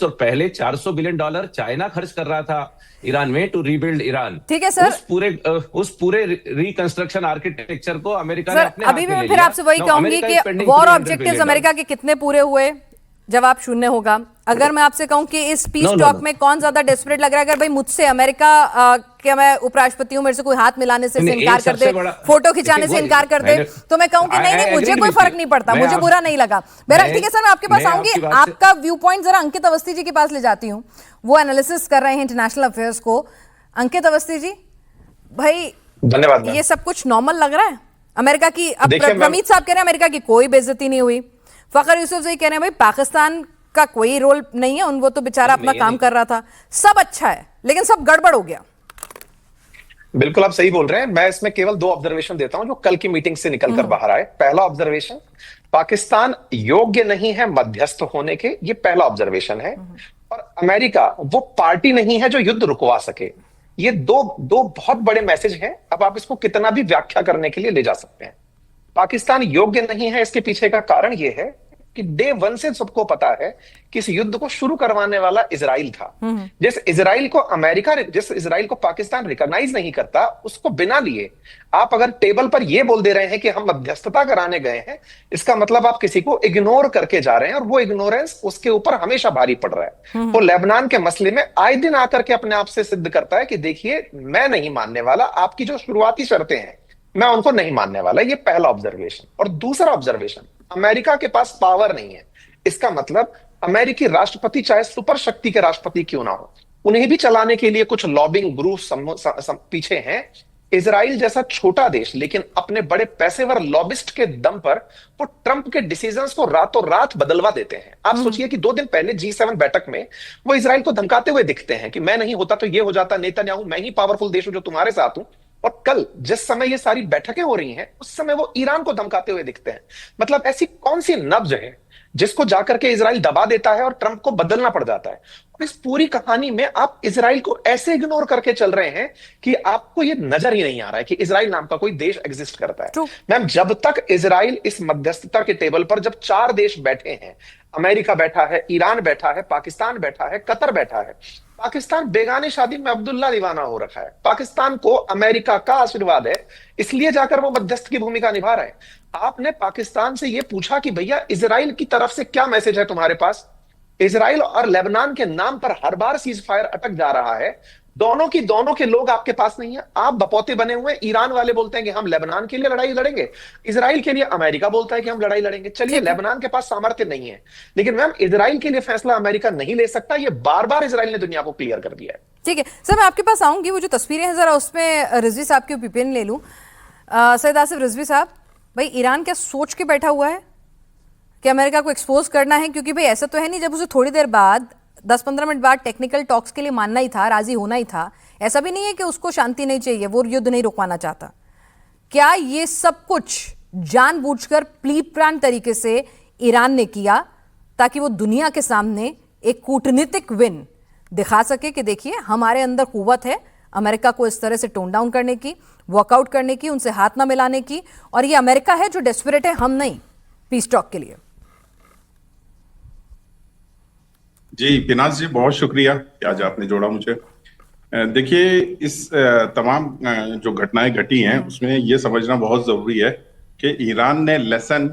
और पहले $400 बिलियन चाइना खर्च कर रहा था ईरान में टू रीबिल्ड ईरान। ठीक है सर। उस पूरे रिकंस्ट्रक्शन आर्किटेक्चर को अमेरिका ने अपने अभी भी मैं फिर आपसे वही कहूंगी कि वॉर ऑब्जेक्टिव्स अमेरिका के कितने पूरे हुए? जवाब शून्य होगा। अगर मैं आपसे कहूं कि इस पीस टॉक में कौन ज्यादा डेस्परेट लग रहा है, अगर भाई मुझसे अमेरिका क्या मैं उपराष्ट्रपति हूं, मेरे से कोई हाथ मिलाने से इनकार कर दे, फोटो खिंचाने से इनकार कर दे, तो मैं कहूं कि नहीं मुझे कोई फर्क नहीं पड़ता, मुझे बुरा नहीं लगा। बहरहाल ठीक है सर, मैं आपके पास आऊंगी। आपका व्यू पॉइंट जरा अंकित अवस्थी जी के पास ले जाती हूँ, वो एनालिसिस कर रहे हैं इंटरनेशनल अफेयर्स को। अंकित अवस्थी जी, भाई धन्यवाद। ये सब कुछ नॉर्मल लग रहा है अमेरिका की? अब प्रमीत साहब कह रहे हैं अमेरिका की कोई बेइज्जती नहीं हुई, फखर यूसुफ जी कह रहे हैं भाई पाकिस्तान का कोई रोल नहीं है, वो तो बेचारा अपना काम कर रहा था, सब अच्छा है, लेकिन सब गड़बड़ हो गया। बिल्कुल आप सही बोल रहे हैं। मैं इसमें केवल 2 ऑब्जर्वेशन देता हूं जो कल की मीटिंग से निकल कर बाहर आए। पहला ऑब्जर्वेशन, पाकिस्तान योग्य नहीं है मध्यस्थ होने के, ये पहला ऑब्जर्वेशन है। और अमेरिका वो पार्टी नहीं है जो युद्ध रुकवा सके। ये दो बहुत बड़े मैसेज हैं। अब आप इसको कितना भी व्याख्या करने के लिए ले जा सकते हैं। पाकिस्तान योग्य नहीं है, इसके पीछे का कारण यह है कि डे 1 से सबको पता है कि इस युद्ध को शुरू करवाने वाला इजराइल था। जिस इजराइल को पाकिस्तान रिकॉग्नाइज नहीं करता, उसको बिना लिए आप अगर टेबल पर यह बोल दे रहे हैं कि हम मध्यस्थता कराने गए हैं, इसका मतलब आप किसी को इग्नोर करके जा रहे हैं और वो इग्नोरेंस उसके ऊपर हमेशा भारी पड़ रहा है। वो लेबनान के मसले में आए दिन आकर के अपने आप से सिद्ध करता है कि देखिए मैं नहीं मानने वाला, आपकी जो शुरुआती शर्तें हैं मैं उनको नहीं मानने वाला। ये पहला ऑब्जर्वेशन। और दूसरा ऑब्जर्वेशन, अमेरिका के पास पावर नहीं है। इसका मतलब अमेरिकी राष्ट्रपति चाहे सुपर शक्ति के राष्ट्रपति क्यों ना हो, उन्हें भी चलाने के लिए कुछ लॉबिंग ग्रुप पीछे हैं। इजराइल जैसा छोटा देश लेकिन अपने बड़े पैसेवर लॉबिस्ट के दम पर वो ट्रंप के डिसीजंस को रातों रात बदलवा देते हैं। आप सोचिए कि 2 दिन पहले G7 बैठक में वो इजराइल को धमकाते हुए दिखते हैं कि मैं नहीं होता तो ये हो जाता, नेतन्याहू मैं ही पावरफुल देश हूं जो तुम्हारे साथ हूं। और कल जिस समय ये सारी बैठकें हो रही हैं उस समय वो ईरान को धमकाते हुए दिखते हैं। मतलब ऐसी कौन सी नब्ज है जिसको जाकर के इजराइल दबा देता है और ट्रंप को बदलना पड़ जाता है। और इस पूरी कहानी में आप इजराइल को ऐसे इग्नोर करके चल रहे हैं कि आपको ये नजर ही नहीं आ रहा है कि इजराइल नाम का कोई देश एग्जिस्ट करता है। मैम, जब तक इजराइल इस मध्यस्थता के टेबल पर जब 4 देश बैठे हैं, अमेरिका बैठा है, ईरान बैठा है, पाकिस्तान बैठा है, कतर बैठा है। पाकिस्तान बेगानी शादी में अब्दुल्ला दीवाना हो रखा है। पाकिस्तान को अमेरिका का आशीर्वाद है, इसलिए जाकर वो मध्यस्थ की भूमिका निभा रहा है। आपने पाकिस्तान से ये पूछा कि भैया इजराइल की तरफ से क्या मैसेज है तुम्हारे पास? इजराइल और लेबनान के नाम पर हर बार सीज फायर अटक जा रहा है। दोनों के लोग आपके पास नहीं है। आप बपौते बने हुए। ईरान वाले बोलते हैं कि हम लेबनान के लिए लड़ाई लड़ेंगे, इजराइल के लिए अमेरिका बोलता है कि हम लड़ाई लड़ेंगे। चलिए, लेबनान के पास सामर्थ्य नहीं है, लेकिन मैम इजराइल के लिए फैसला अमेरिका नहीं ले सकता। ये बार बार इजराइल ने दुनिया को क्लियर कर दिया है। ठीक है सर, मैं आपके पास आऊंगी। वो जो तस्वीरें हैं जरा उसमें रिजवी साहब की ओपिनियन ले लूं। सैयद आसिफ रिजवी साहब, भाई ईरान क्या सोच के बैठा हुआ है कि अमेरिका को एक्सपोज करना है? क्योंकि भाई ऐसा तो है नहीं, जब उसे थोड़ी देर बाद 10-15 मिनट बाद टेक्निकल टॉक्स के लिए मानना ही था, राजी होना ही था। ऐसा भी नहीं है कि उसको शांति नहीं चाहिए, वो युद्ध नहीं रुकवाना चाहता। क्या ये सब कुछ जानबूझकर प्री प्लान तरीके से ईरान ने किया ताकि वो दुनिया के सामने एक कूटनीतिक विन दिखा सके कि देखिए हमारे अंदर कुव्वत है अमेरिका को इस तरह से टोन डाउन करने की, वॉकआउट करने की, उनसे हाथ ना मिलाने की, और ये अमेरिका है जो डेस्परेट है, हम नहीं, पीस टॉक के लिए? जी पिनाज जी, बहुत शुक्रिया कि आज आपने जोड़ा मुझे। देखिए, इस तमाम जो घटनाएं घटी हैं उसमें ये समझना बहुत जरूरी है कि ईरान ने लेसन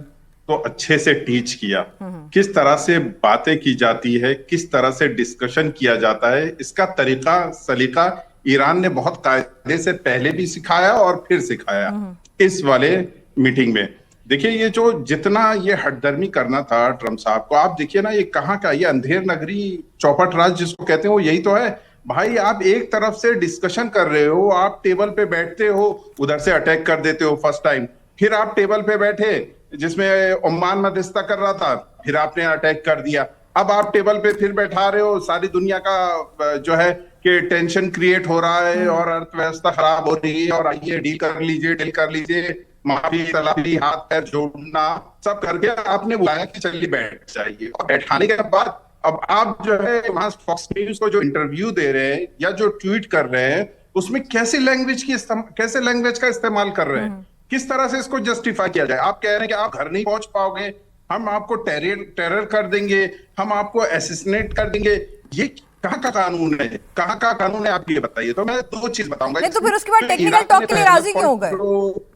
तो अच्छे से टीच किया। किस तरह से बातें की जाती है, किस तरह से डिस्कशन किया जाता है, इसका तरीका सलीका ईरान ने बहुत कायदे से पहले भी सिखाया और फिर सिखाया इस वाले मीटिंग में। देखिए, ये जो जितना ये हटदर्मी करना था ट्रम्प साहब को, आप देखिए ना, ये कहाँ का, ये अंधेर नगरी चौपट राज जिसको कहते हैं वो यही तो है। भाई, आप एक तरफ से डिस्कशन कर रहे हो, आप टेबल पे बैठते हो, उधर से अटैक कर देते हो फर्स्ट टाइम, फिर आप टेबल पे बैठे जिसमें ओमान मध्यस्थता कर रहा था, फिर आपने अटैक कर दिया। अब आप टेबल पे फिर बैठा रहे हो, सारी दुनिया का जो है कि टेंशन क्रिएट हो रहा है और अर्थव्यवस्था खराब हो रही है और आइए डील कर लीजिए, माफी तलाफी, हाथ पैर जोड़ना, सब करके आपने बुलाया कि चलिए बैठ जाइए। और बैठाने के बाद अब आप जो है वहां फॉक्स न्यूज को जो इंटरव्यू दे रहे हैं या जो ट्वीट कर रहे हैं, उसमें कैसे लैंग्वेज का इस्तेमाल कर रहे हैं, किस तरह से इसको जस्टिफाई किया जाए। आप कह रहे हैं कि आप घर नहीं पहुंच पाओगे, हम आपको टेरर कर देंगे, हम आपको असैसिनेट कर देंगे। ये कहाँ का कानून है, आप ये बताइए। तो मैं 2 चीज बताऊंगा। नहीं तो फिर उसके बाद टेक्निकल टॉक के लिए राजी क्यों हो गए?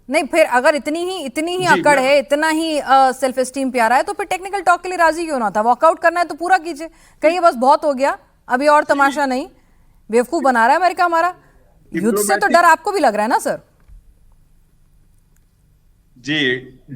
नहीं, फिर अगर इतनी ही अकड़ है, इतना ही सेल्फ एस्टीम प्यारा है, तो फिर टेक्निकल टॉक के लिए राजी क्यों ना था? वॉकआउट करना है तो पूरा कीजिए, कहिए बस बहुत हो गया, अभी और तमाशा नहीं। बेवकूफ बना रहा है अमेरिका हमारा। युद्ध से तो डर आपको भी लग रहा है ना सर? जी,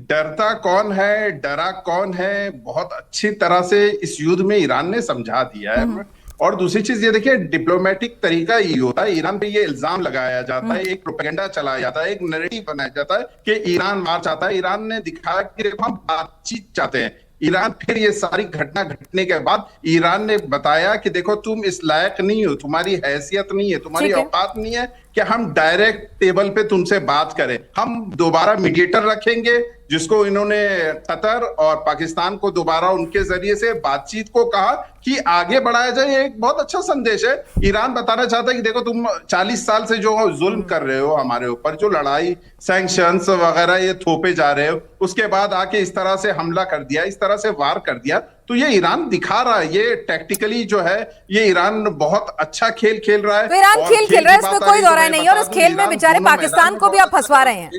डरता कौन है, डरा कौन है, बहुत अच्छी तरह से इस युद्ध में ईरान ने समझा दिया है। और दूसरी चीज ये देखिए, डिप्लोमेटिक तरीका ये होता है, ईरान पे ये इल्जाम लगाया जाता है, एक प्रोपेगेंडा चलाया जाता है, एक नैरेटिव बनाया जाता है कि ईरान मार चाहता है। ईरान ने दिखाया कि देखो हम बातचीत चाहते हैं। ईरान फिर ये सारी घटना घटने के बाद ईरान ने बताया कि देखो तुम इस लायक नहीं हो, तुम्हारी हैसियत नहीं है, तुम्हारी औकात नहीं है कि हम डायरेक्ट टेबल पे तुमसे बात करें। हम दोबारा मीडिएटर रखेंगे, जिसको इन्होंने कतर और पाकिस्तान को दोबारा उनके जरिए से बातचीत को कहा कि आगे बढ़ाया जाए। एक बहुत अच्छा संदेश है। ईरान बताना चाहता है कि देखो तुम 40 साल से जो जुल्म कर रहे हो हमारे ऊपर, जो लड़ाई, सैंक्शंस वगैरह ये थोपे जा रहे हो, उसके बाद आके इस तरह से हमला कर दिया, इस तरह से वार कर दिया। तो ये ईरान दिखा रहा है, ये टैक्टिकली जो है ये ईरान बहुत अच्छा खेल खेल रहा है। तो ईरान खेल रहा है, इसमें कोई दौरा नहीं। और इस खेल में बेचारे पाकिस्तान को भी आप फंसवा रहे हैं।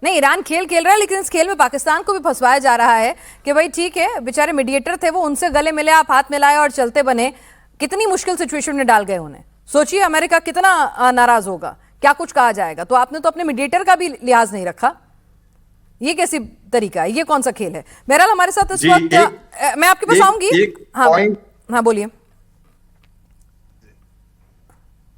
नहीं, ईरान खेल रहा है, लेकिन इस खेल में पाकिस्तान को भी फंसवाया जा रहा है कि भाई ठीक है, बेचारे मीडिएटर थे वो, उनसे गले मिले, आप हाथ मिलाए और चलते बने। कितनी मुश्किल सिचुएशन में डाल गए उन्हें। सोचिए अमेरिका कितना नाराज होगा, क्या कुछ कहा जाएगा। तो आपने तो अपने मीडिएटर का भी लिहाज नहीं रखा। ये कैसी तरीका है, ये कौन सा खेल है? बहरहाल हमारे साथ इस वक्त मैं आपके पास आऊंगी। हाँ बोलिए।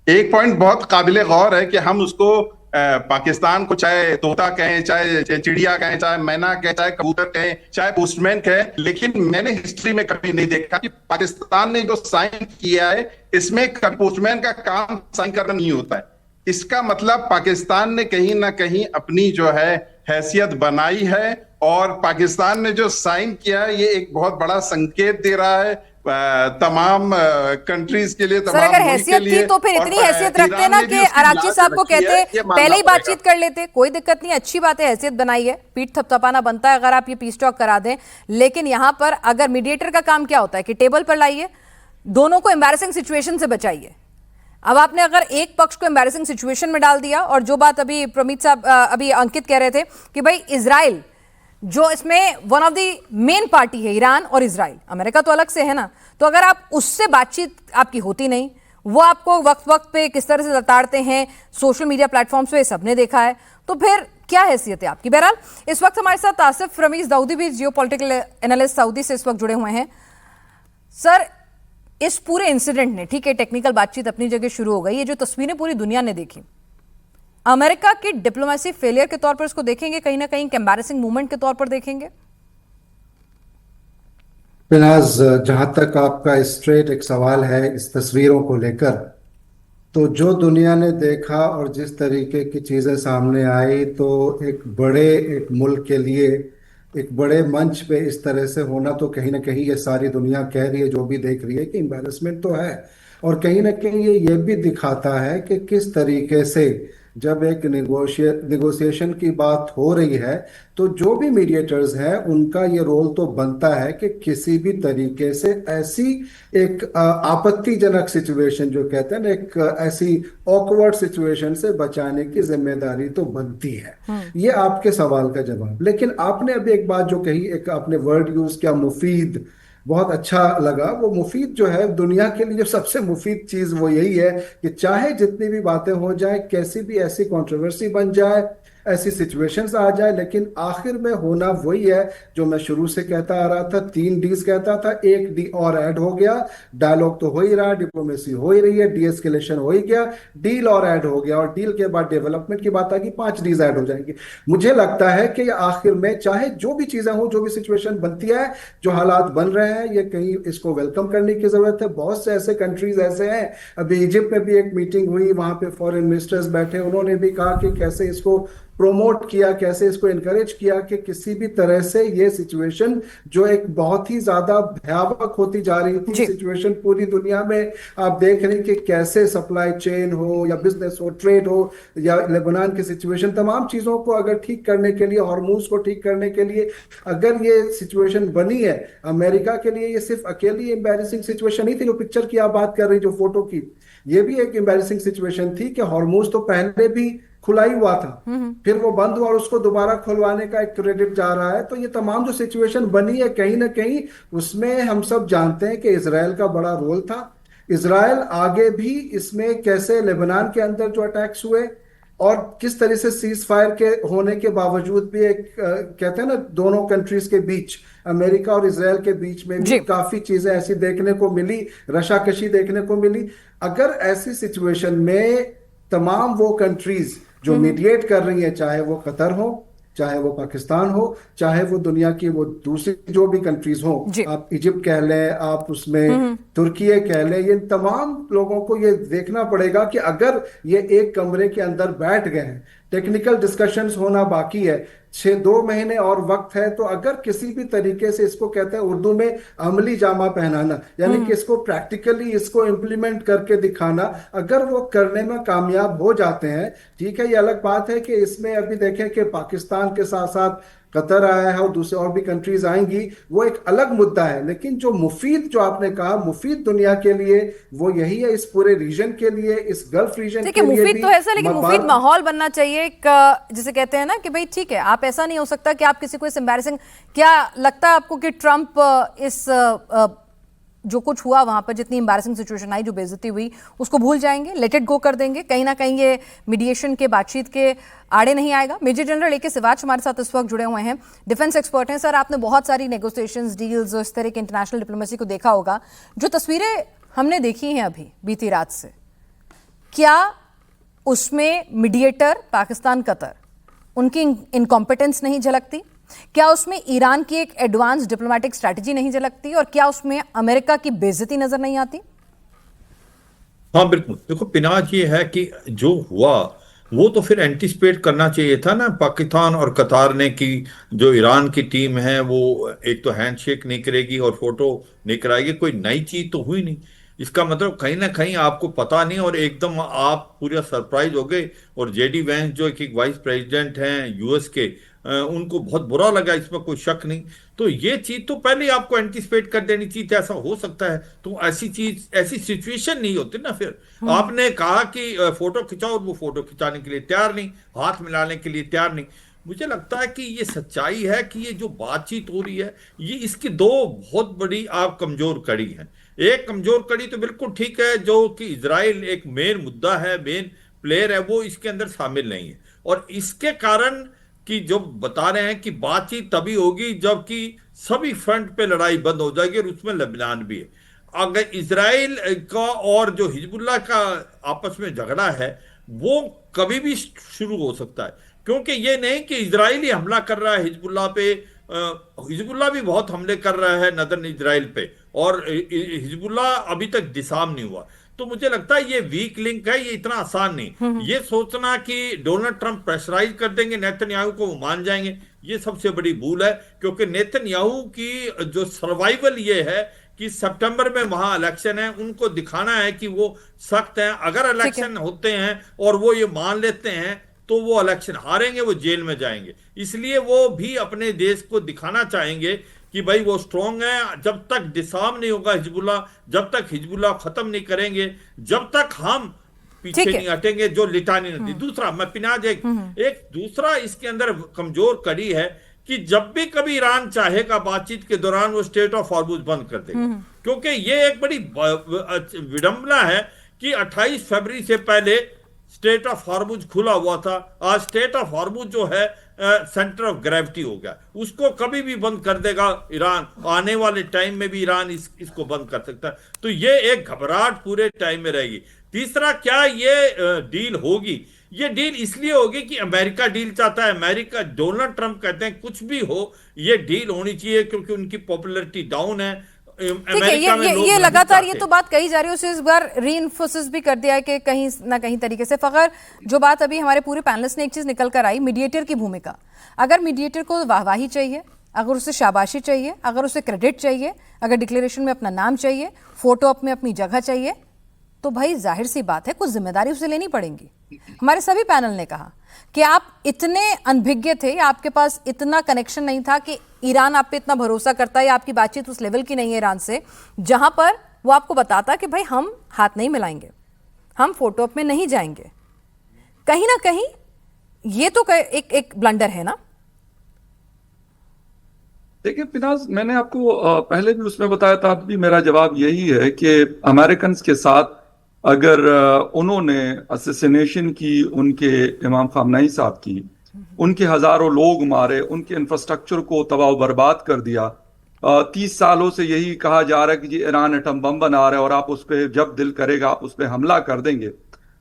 एक पॉइंट बहुत काबिले गौर है कि हम उसको पाकिस्तान को चाहे तोता कहें, चाहे चिड़िया कहें, चाहे मैना कहें, चाहे कबूतर कहें, चाहे पोस्टमैन कहें, लेकिन मैंने हिस्ट्री में कभी नहीं देखा कि पाकिस्तान ने जो साइन किया है इसमें पोस्टमैन का काम साइन करना नहीं होता है। इसका मतलब पाकिस्तान ने कहीं ना कहीं अपनी जो है हैसियत बनाई है, और पाकिस्तान ने जो साइन किया है ये एक बहुत बड़ा संकेत दे रहा है तमाम कंट्रीज के लिए, सर तमाम अगर मुल्क के हैसियत थी लिए। तो फिर और इतनी हैसियत रखते ईरान ना ने भी कि उसकी अराक्ची लाज साहब को रखी है, कहते ये मानना पहले ही पड़ेगा। बातचीत कर लेते, कोई दिक्कत नहीं, अच्छी बात है, हैसियत बनाई है, पीठ थपथपाना बनता है अगर आप ये पीस टॉक करा दें। लेकिन यहां पर अगर मीडिएटर का काम क्या होता है कि टेबल पर लाइए, दोनों को एम्बैरेसिंग सिचुएशन से बचाइए। अब आपने अगर एक पक्ष को एम्बैरेसिंग सिचुएशन में डाल दिया, और जो बात अभी प्रमीत साहब अभी अंकित कह रहे थे कि भाई इजराइल जो इसमें one of the main party है, ईरान और इजराइल, अमेरिका तो अलग से है ना, तो अगर आप उससे बातचीत आपकी होती नहीं, वो आपको वक्त वक्त पे किस तरह से लताड़ते हैं सोशल मीडिया प्लेटफॉर्म्स पे, सबने देखा है, तो फिर क्या हैसियत है आपकी। बहरहाल इस वक्त हमारे साथ आसिफ रमीज दाऊदी भी जियोपॉलिटिकल एनालिस्ट सऊदी से इस वक्त जुड़े हुए हैं। सर इस पूरे इंसिडेंट ने, ठीक है टेक्निकल बातचीत अपनी जगह शुरू हो गई, ये जो तस्वीरें पूरी दुनिया ने देखी, अमेरिका की डिप्लोमेसी फेलियर के तौर पर इसको देखेंगे, कहीं ना कहीं एम्बैरेसिंग मूवमेंट के तौर पर देखेंगे? बिनाज, जहां तक आपका स्ट्रेट एक सवाल है इस तस्वीरों को लेकर, तो जो दुनिया ने देखा और जिस तरीके की चीजें सामने आई, तो एक मुल्क के लिए एक बड़े मंच पे इस तरह से होना, तो कहीं ना कहीं ये सारी दुनिया कह रही है, जो भी देख रही है, कि एम्बैरेसमेंट तो है। और कहीं ना कहीं ये भी दिखाता है कि किस तरीके से जब एक निगोशिएशन की बात हो रही है, तो जो भी मीडिएटर्स हैं उनका ये रोल तो बनता है कि किसी भी तरीके से ऐसी एक आपत्तिजनक सिचुएशन, जो कहते हैं ना, एक ऐसी ऑकवर्ड सिचुएशन से बचाने की जिम्मेदारी तो बनती है। ये आपके सवाल का जवाब। लेकिन आपने अभी एक बात जो कही, एक आपने वर्ड यूज किया मुफीद, बहुत अच्छा लगा। वो मुफीद जो है, दुनिया के लिए जो सबसे मुफीद चीज वो यही है कि चाहे जितनी भी बातें हो जाए, कैसी भी ऐसी कंट्रोवर्सी बन जाए, ऐसी सिचुएशंस आ जाए, लेकिन आखिर में होना वही है जो मैं शुरू से कहता आ रहा था, 3 डीज कहता था, एक डी और ऐड हो गया। डायलॉग तो हो ही रहा, डिप्लोमेसी हो ही रही है, डीएस्केलेशन हो ही गया, डील और ऐड हो गया, और डील के बाद डेवलपमेंट की बात आएगी, 5 डीज ऐड हो जाएंगी। मुझे लगता है कि आखिर में चाहे जो भी चीजें हो, जो भी सिचुएशन बनती है, जो हालात बन रहे हैं, ये कहीं इसको वेलकम करने की जरूरत है। बहुत से ऐसे कंट्रीज ऐसे हैं, अभी इजिप्ट में भी एक मीटिंग हुई, वहां पे फॉरेन मिनिस्टर्स बैठे, उन्होंने भी कहा कि कैसे इसको प्रोमोट किया, कैसे इसको इनकरेज किया कि किसी भी तरह से ये सिचुएशन जो एक बहुत ही ज्यादा भयावह होती जा रही थी सिचुएशन पूरी दुनिया में, आप देख रहे हैं कि कैसे सप्लाई चेन हो या बिजनेस हो, ट्रेड हो, या लेबनान की सिचुएशन, तमाम चीजों को अगर ठीक करने के लिए, हॉर्मूज को ठीक करने के लिए अगर ये सिचुएशन बनी है, अमेरिका के लिए ये सिर्फ अकेली एम्बैरेसिंग सिचुएशन नहीं थी। जो पिक्चर की आप बात कर रही, जो फोटो की, ये भी एक एम्बैरेसिंग सिचुएशन थी कि हॉर्मूज तो पहले भी खुला ही हुआ था, फिर वो बंद हुआ और उसको दोबारा खुलवाने का एक क्रेडिट जा रहा है। तो ये तमाम जो सिचुएशन बनी है, कहीं ना कहीं उसमें हम सब जानते हैं कि इजराइल का बड़ा रोल था। इजराइल आगे भी इसमें कैसे लेबनान के अंदर जो अटैक्स हुए, और किस तरह से सीज फायर के होने के बावजूद भी एक कहते हैं ना, दोनों कंट्रीज के बीच, अमेरिका और इजराइल के बीच में भी काफी चीजें ऐसी देखने को मिली, रशाकशी देखने को मिली। अगर ऐसी सिचुएशन में तमाम वो कंट्रीज जो मीडिएट कर रही है, चाहे वो कतर हो, चाहे वो पाकिस्तान हो, चाहे वो दुनिया की वो दूसरी जो भी कंट्रीज हो, आप इजिप्ट कह लें, आप उसमें तुर्की कह लें, ये तमाम लोगों को ये देखना पड़ेगा कि अगर ये एक कमरे के अंदर बैठ गए हैं, टेक्निकल डिस्कशंस होना बाकी है, 2 महीने और वक्त है, तो अगर किसी भी तरीके से इसको कहते हैं उर्दू में अमली जामा पहनाना, यानी कि इसको प्रैक्टिकली इसको इम्प्लीमेंट करके दिखाना, अगर वो करने में कामयाब हो जाते हैं, ठीक है। ये अलग बात है कि इसमें अभी देखें कि पाकिस्तान के साथ साथ कतर आया है और दूसरे और भी कंट्रीज आएंगी, वो एक अलग मुद्दा है। लेकिन जो मुफीद, जो आपने कहा मुफीद दुनिया के लिए, वो यही है, इस पूरे रीजन के लिए, इस गल्फ रीजन के लिए मुफीद तो है सर, लेकिन मुफीद माहौल बनना चाहिए एक, जिसे कहते हैं ना कि भाई ठीक है, आप ऐसा नहीं हो सकता कि आप किसी को इस एम्बैरेसिंग, क्या लगता है आपको कि ट्रंप इस जो कुछ हुआ वहां पर, जितनी एम्बैरेसिंग सिचुएशन आई, जो बेइज्जती हुई, उसको भूल जाएंगे, लेट इट गो कर देंगे, कहीं ना कहीं ये मीडिएशन के, बातचीत के आड़े नहीं आएगा? मेजर जनरल AK सिवाच हमारे साथ इस वक्त जुड़े हुए हैं, डिफेंस एक्सपर्ट हैं। सर आपने बहुत सारी नेगोशिएशंस, डील्स, इस तरह के इंटरनेशनल डिप्लोमेसी को देखा होगा। जो तस्वीरें हमने देखी हैं अभी बीती रात से, क्या उसमें मीडिएटर पाकिस्तान कतर, उनकी इनकॉम्पिटेंस नहीं झलकती? क्या उसमें ईरान की एक एडवांस डिप्लोमेटिक स्ट्रैटेजी नहीं झलकती? और क्या उसमें अमेरिका की बेइज्जती नजर नहीं आती? हाँ बिल्कुल। देखो पिनाज ये है कि जो हुआ, वो तो फिर एंटिसिपेट करना चाहिए था ना पाकिस्तान और कतार ने कि जो ईरान की टीम है वो एक तो हैंडशेक नहीं करेगी और फोटो नहीं कराएगी, कोई नई चीज तो हुई नहीं। इसका मतलब कहीं ना कहीं आपको पता नहीं और एकदम आप पूरा सरप्राइज हो गए। और जेडी वैंस जो एक वाइस प्रेसिडेंट हैं यूएस के, उनको बहुत बुरा लगा, इसमें कोई शक नहीं। तो ये चीज तो पहले ही आपको एंटिसिपेट कर देनी चाहिए थी, ऐसा हो सकता है। तो ऐसी चीज, ऐसी सिचुएशन नहीं होती ना। फिर आपने कहा कि फोटो खिंचाओ, और वो फोटो खिंचाने के लिए तैयार नहीं, हाथ मिलाने के लिए तैयार नहीं। मुझे लगता है कि ये सच्चाई है कि ये जो बातचीत हो रही है, ये इसकी दो बहुत बड़ी आप कमजोर कड़ी है। एक कमजोर कड़ी तो बिल्कुल ठीक है, जो कि इजराइल एक मेन मुद्दा है, मेन प्लेयर है, वो इसके अंदर शामिल नहीं है। और इसके कारण कि जो बता रहे हैं कि बातचीत तभी होगी जबकि सभी फ्रंट पे लड़ाई बंद हो जाएगी, और उसमें लेबनान भी है। अगर इजराइल का और जो हिजबुल्लाह का आपस में झगड़ा है, वो कभी भी शुरू हो सकता है। क्योंकि ये नहीं कि इजराइल ही हमला कर रहा है हिजबुल्लाह पे, हिजबुल्लाह भी बहुत हमले कर रहा है नदर्न इजराइल पे, और हिजबुल्लाह अभी तक डिसार्म नहीं हुआ। तो मुझे लगता है ये वीक लिंक है, ये इतना आसान नहीं। ये सोचना कि डोनाल्ड ट्रंप प्रेशराइज कर देंगे नेतन्याहू को, वो मान जाएंगे, ये सबसे बड़ी भूल है। क्योंकि नेतन्याहू की जो सर्वाइवल ये है कि सितंबर में वहां इलेक्शन है, उनको दिखाना है कि वो सख्त हैं। अगर इलेक्शन होते हैं और वो ये मान लेते हैं तो वो इलेक्शन हारेंगे, वो जेल में जाएंगे। इसलिए वो भी अपने देश को दिखाना चाहेंगे कि भाई वो स्ट्रांग है। जब तक डिसार्म नहीं होगा हिजबुल्लाह, जब तक हिजबुल्लाह खत्म नहीं करेंगे, जब तक हम पीछे नहीं हटेंगे, जो लिटानी नदी। दूसरा, मैं पिनाज एक दूसरा इसके अंदर कमजोर कड़ी है कि जब भी कभी ईरान चाहेगा बातचीत के दौरान वो स्टेट ऑफ हॉर्मुज बंद कर देगा। क्योंकि ये एक बड़ी विडंबना है कि 28 फरवरी से पहले स्टेट ऑफ हॉर्मुज खुला हुआ था। आज स्टेट ऑफ हॉर्मुज जो है सेंटर ऑफ ग्रेविटी हो गया, उसको कभी भी बंद कर देगा ईरान। आने वाले टाइम में भी ईरान इसको बंद कर सकता है। तो ये एक घबराहट पूरे टाइम में रहेगी। तीसरा, क्या ये डील होगी? ये डील इसलिए होगी कि अमेरिका डील चाहता है। अमेरिका, डोनाल्ड ट्रंप कहते हैं कुछ भी हो ये डील होनी चाहिए, क्योंकि उनकी पॉपुलैरिटी डाउन है। ठीक है, ये लगातार ये तो बात कही जा रही है, उसे इस बार रीइंफोसिस भी कर दिया है कि कहीं ना कहीं तरीके से। फखर, जो बात अभी हमारे पूरे पैनलिस्ट ने एक चीज निकल कर आई, मीडिएटर की भूमिका। अगर मीडिएटर को वाहवाही चाहिए, अगर उसे शाबाशी चाहिए, अगर उसे क्रेडिट चाहिए, अगर डिक्लेरेशन में अपना नाम चाहिए, फोटो में अपनी जगह चाहिए, तो भाई जाहिर सी बात है कुछ जिम्मेदारी उसे लेनी पड़ेगी। हमारे सभी पैनल ने कहा कि आप इतने अनभिज्ञ थे, आपके पास इतना कनेक्शन नहीं था कि ईरान आप पे इतना भरोसा करता है, आपकी बातचीत उस लेवल की नहीं है ईरान से जहां पर वो आपको बताता कि भाई हम हाथ नहीं मिलाएंगे, हम फोटो में नहीं जाएंगे। कहीं ना कहीं ये तो एक ब्लंडर है ना। देखिए पिनाज, मैंने आपको पहले भी उसमें बताया था, अब भी मेरा जवाब यही है कि अमेरिकन के साथ अगर उन्होंने असैसिनेशन की, उनके इमाम खामनेई साहब की, उनके हजारों लोग मारे, उनके इंफ्रास्ट्रक्चर को तबाह बर्बाद कर दिया। 30 सालों से यही कहा जा रहा है कि जी ईरान एटम बम बना रहा है और आप उस पर जब दिल करेगा आप उस पर हमला कर देंगे,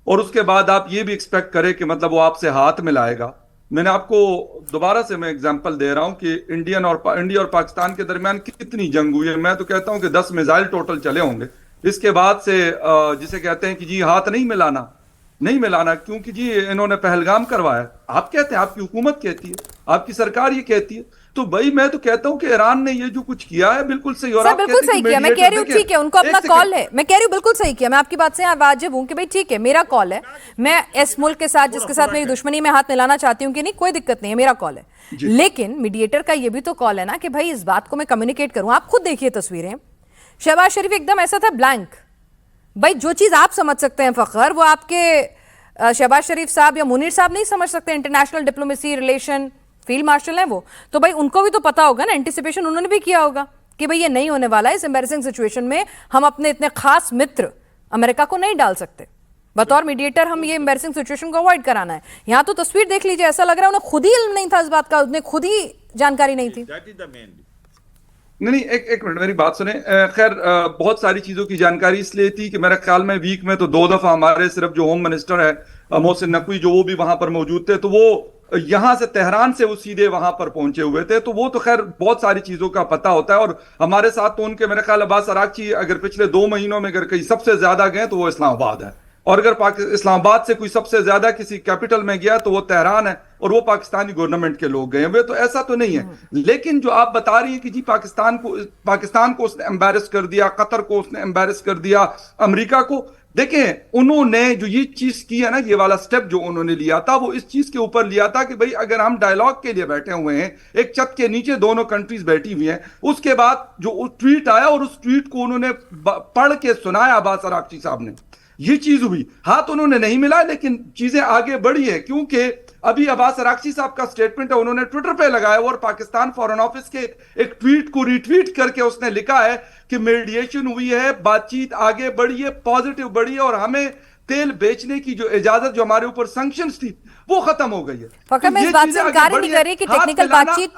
और उसके बाद आप ये भी एक्सपेक्ट करें कि मतलब वो आपसे हाथ मिलाएगा। मैंने आपको दोबारा से मैं एग्जांपल दे रहा हूं कि इंडिया और पाकिस्तान के दरमियान कितनी जंग हुई है। मैं तो कहता हूं कि 10 मिसाइल टोटल चले होंगे। इसके बाद से जिसे कहते हैं कि जी हाथ नहीं मिलाना क्योंकि जी इन्होंने पहलगाम करवाया। आप कहते हैं, आपकी हुकूमत कहती है, आपकी सरकार ये कहती है। तो भाई मैं तो कहता हूं कि ईरान ने ये जो कुछ किया है बिल्कुल सही, और आप बिल्कुल सही किया। मैं कह रही हूँ ठीक है, उनको अपना कॉल है। मैं कह रही हूँ बिल्कुल सही किया। मैं आपकी बात से वाजिब हूँ कि भाई ठीक है, मेरा कॉल है, मैं इस मुल्क के साथ जिसके साथ मेरी दुश्मनी में हाथ मिलाना चाहती हूँ कि नहीं, कोई दिक्कत नहीं है, मेरा कॉल है। लेकिन मीडिएटर का ये भी तो कॉल है ना कि भाई इस बात को मैं कम्युनिकेट करूँ। आप खुद देखिए तस्वीरें, शहबाज शरीफ एकदम ऐसा था ब्लैंक। भाई जो चीज आप समझ सकते हैं फखर, वो आपके शहबाज शरीफ साहब या मुनीर साहब नहीं समझ सकते। International diplomacy, relation, field marshal हैं वो, तो भाई उनको भी तो पता होगा ना, एंटिसिपेशन उन्होंने भी किया होगा कि भाई ये नहीं होने वाला है। इस एम्बैरेसिंग सिचुएशन में हम अपने इतने खास मित्र अमेरिका को नहीं डाल सकते। बतौर मीडिएटर हम ये एम्बैरेसिंग सिचुएशन को अवॉइड कराना है। यहाँ तो तस्वीर देख लीजिए, ऐसा लग रहा है उन्हें खुद ही इल्म नहीं था इस बात का, उन्हें खुद ही जानकारी नहीं थी। नहीं, एक मिनट मेरी बात सुने। खैर बहुत सारी चीजों की जानकारी इसलिए थी कि मेरे ख्याल में वीक में तो 2 दफा हमारे सिर्फ जो होम मिनिस्टर है मोहसिन नकवी, जो वो भी वहां पर मौजूद थे, तो वो यहां से तेहरान से वो सीधे वहां पर पहुंचे हुए थे। तो वो तो खैर बहुत सारी चीजों का पता होता है। और हमारे साथ तो उनके मेरे ख्याल अब्बास अरागची अगर पिछले 2 महीनों में अगर कहीं सबसे ज्यादा गए तो वो इस्लामाबाद है। और अगर इस्लामाबाद से कोई सबसे ज्यादा किसी कैपिटल में गया तो वो तेहरान है, और वो पाकिस्तानी गवर्नमेंट के लोग गए हुए, तो ऐसा तो नहीं है। लेकिन जो आप बता रही हैं कि जी पाकिस्तान को उसने एम्बैरस कर दिया, कतर को उसने एम्बैरस कर दिया, अमेरिका को, देखें उन्होंने जो ये चीज की है ना, ये वाला स्टेप जो उन्होंने लिया था, वो इस चीज के ऊपर लिया था कि भाई अगर हम डायलॉग के लिए बैठे हुए हैं, एक छत के नीचे दोनों कंट्रीज बैठी हुई हैं, उसके बाद जो ट्वीट आया और उस ट्वीट को उन्होंने पढ़ के सुनाया अब्बास अरागची साहब ने, ये चीज हुई। हाथ उन्होंने नहीं मिला, लेकिन चीजें आगे बढ़ी है, क्योंकि अभी अब्बास अरागची साहब का स्टेटमेंट है, उन्होंने ट्विटर पे लगाया और पाकिस्तान फॉरेन ऑफिस के एक ट्वीट को रिट्वीट करके उसने लिखा है कि मीडिएशन हुई है, बातचीत आगे बढ़ी है, पॉजिटिव बढ़ी है, और हमें तेल बेचने की जो इजाजत जो हमारे ऊपर सैंक्शंस थी वो खत्म हो गई है। फकर मैं इस बात से इनकार ही नहीं कर रही कि टेक्निकल बातचीत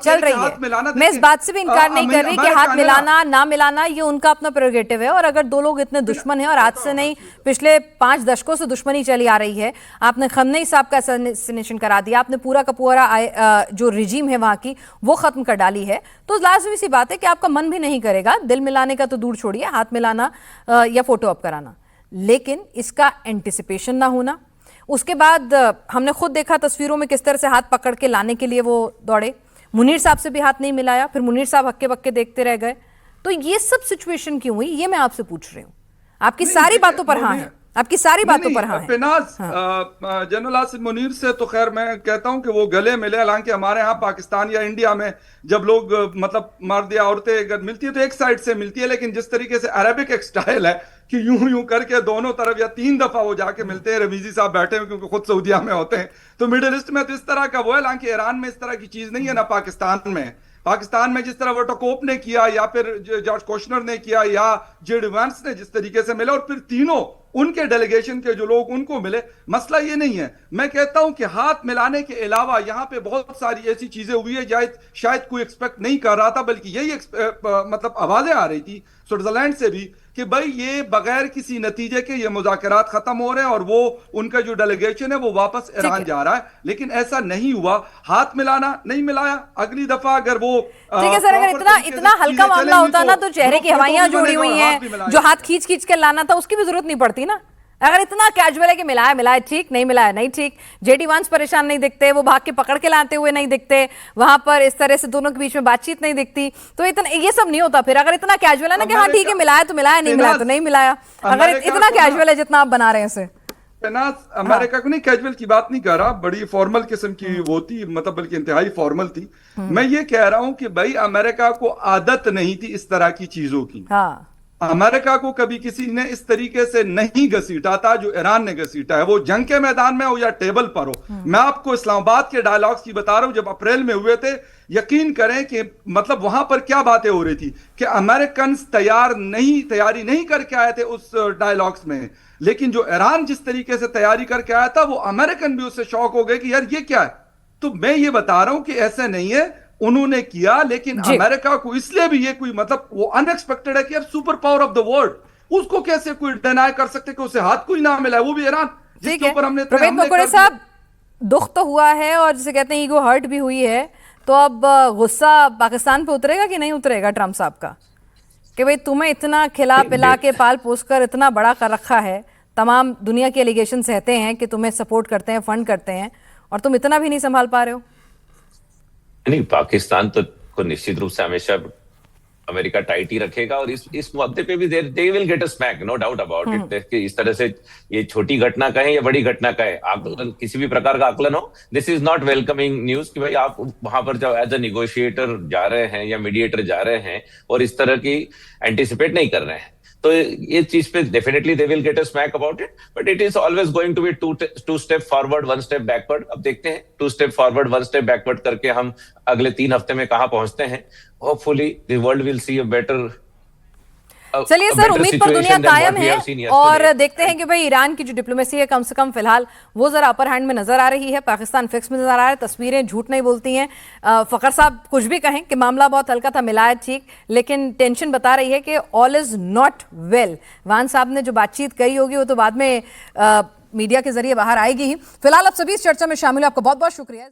चल रही है, मैं इस बात से भी इनकार नहीं कर रही कि हाथ मिलाना ना मिलाना ये उनका अपना प्रेरोगेटिव है, और अगर दो लोग इतने दुश्मन हैं और आज से नहीं पिछले 5 दशकों से दुश्मनी चली आ रही है, आपने खमनेई साहब का असैसिनेशन करा दिया, आपने पूरा का पूरा जो रिजीम है वहां की वो खत्म कर डाली है, तो लाजमी सी बात है कि आपका मन भी नहीं करेगा दिल मिलाने का, तो दूर छोड़िए हाथ मिलाना या फोटो अप कराना, लेकिन इसका एंटिसिपेशन ना होना। उसके बाद हमने खुद देखा तस्वीरों में किस तरह से हाथ पकड़ के लाने के लिए वो दौड़े, मुनीर साहब से भी हाथ नहीं मिलाया, फिर मुनीर साहब हक्के बक्के देखते रह गए, तो ये सब सिचुएशन क्यों हुई, ये मैं आपसे पूछ रही हूँ। आपकी सारी बातों पर हाँ है, आपकी सारी बातों पर हाँ है। जनरल आसिफ मुनीर से तो खैर मैं कहता हूं कि वो गले मिले, हालांकि हमारे यहाँ पाकिस्तान या इंडिया में जब लोग मतलब मर्द या औरतें अगर मिलती है तो एक साइड से मिलती है, लेकिन जिस तरीके से अरेबिक एक स्टाइल है कि यूं यूं करके दोनों तरफ या 3 दफा वो जाके मिलते हैं, रमीजी साहब बैठे हुए क्योंकि खुद सऊदिया में होते हैं, तो मिडिल ईस्ट में तो इस तरह का वो है, हालांकि ईरान में इस तरह की चीज नहीं है ना पाकिस्तान में। पाकिस्तान में जिस तरह वोटोकोप ने किया या फिर जॉर्ज कोशनर ने किया या जेडी वांस ने जिस तरीके से मिले और फिर तीनों उनके डेलीगेशन के जो लोग उनको मिले, मसला ये नहीं है। मैं कहता हूं कि हाथ मिलाने के अलावा यहां पे बहुत सारी ऐसी चीजें हुई है शायद कोई एक्सपेक्ट नहीं कर रहा था, बल्कि यही मतलब आवाजें आ रही थी स्विट्जरलैंड से भी कि भाई ये बगैर किसी नतीजे के ये मुज़ाकरात खत्म हो रहे हैं और वो उनका जो डेलीगेशन है वो वापस ईरान जा रहा है, लेकिन ऐसा नहीं हुआ। हाथ मिलाना नहीं मिलाया, अगली दफा अगर वो ठीक है सर, अगर इतना हल्का मामला होता ना तो चेहरे की हवाइयां जोड़ी हुई हैं, जो हाथ खींच खींच के लाना था उसकी भी जरूरत नहीं पड़ती ना। अगर इतना कैजुअल है कि मिलाया मिलाया ठीक, नहीं मिलाया नहीं ठीक, जेडी वांस परेशान नहीं दिखते, वो भाग के पकड़ के लाते हुए नहीं दिखते, वहां पर इस तरह से दोनों के बीच में बातचीत नहीं दिखती, तो इतना ये सब नहीं होता। फिर अगर इतना कैजुअल है ना कि हाँ ठीक है मिलाया तो मिलाया, नहीं मिलाया तो नहीं मिलाया, अगर इतना कैजुअल है जितना आप बना रहे हैं इसे। अमेरिका को नहीं कैजुअल की बात नहीं कर रहा, बड़ी फॉर्मल किस्म की वो थी, मतलब बल्कि इंतहाई फॉर्मल थी। मैं ये कह रहा हूं कि भाई अमेरिका को आदत नहीं थी इस तरह की चीजों की। अमेरिका को कभी किसी ने इस तरीके से नहीं घसीटा था जो ईरान ने घसीटा है, वो जंग के मैदान में हो या टेबल पर हो। मैं आपको इस्लामाबाद के डायलॉग्स की बता रहा हूं, जब अप्रैल में हुए थे, यकीन करें कि मतलब वहां पर क्या बातें हो रही थी कि अमेरिकन तैयारी नहीं करके आए थे उस डायलॉग्स में, लेकिन जो ईरान जिस तरीके से तैयारी करके आया था वो अमेरिकन भी उससे शॉक हो गए कि यार ये क्या है। तो मैं ये बता रहा हूं कि ऐसा नहीं है, उन्होंने किया, लेकिन अमेरिका को इसलिए भी ये कोई मतलब वो अनएक्सपेक्टेड है कि अब super power of the world, उसको कैसे कोई डिनाई कर सकते कि उसे हाथ कोई ना मिला, वो भी ईरान जिसके ऊपर हमने। प्रवीण मकुड़े साहब, दुख तो हुआ है और जिसे कहते हैं ईगो हर्ट भी हुई है, तो अब गुस्सा पाकिस्तान पे उतरेगा कि नहीं उतरेगा ट्रंप साहब का, कि भाई तुम्हें इतना खिला पिला के पाल पोस कर इतना बड़ा कर रखा है, तमाम दुनिया के एलिगेशन सहते हैं कि तुम्हें सपोर्ट करते हैं, फंड करते हैं, और तुम इतना भी नहीं संभाल पा रहे हो। नहीं, पाकिस्तान तो को निश्चित रूप से हमेशा अमेरिका टाइट ही रखेगा, और इस मुद्दे पे भी they will get a smack, no doubt about it. कि इस तरह से ये छोटी घटना कहें या बड़ी घटना कहें, आकलन किसी भी प्रकार का आकलन हो, this is not welcoming news कि भाई आप वहां पर जब एज अ निगोशिएटर जा रहे हैं या मीडिएटर जा रहे हैं और इस तरह की एंटिसिपेट नहीं कर रहे हैं, तो ये चीज पे definitely they will get a smack about it, but it is always going to be two step forward 1 step backward. अब देखते हैं 2 स्टेप फॉरवर्ड 1 स्टेप बैकवर्ड करके हम अगले 3 हफ्ते में कहां पहुंचते हैं। Hopefully the world will see a better. चलिए सर, उम्मीद पर दुनिया कायम है और देखते हैं कि भाई ईरान की जो डिप्लोमेसी है कम से कम फिलहाल वो जरा अपर हैंड में नजर आ रही है, पाकिस्तान फिक्स में नजर आ रहा है, तस्वीरें झूठ नहीं बोलती हैं। फखर साहब कुछ भी कहें कि मामला बहुत हल्का था, मिलाया ठीक, लेकिन टेंशन बता रही है कि ऑल इज नॉट वेल। वान साहब ने जो बातचीत कही होगी वो तो बाद में मीडिया के जरिए बाहर आएगी ही। फिलहाल आप सभी इस चर्चा में शामिल हो, आपका बहुत बहुत शुक्रिया।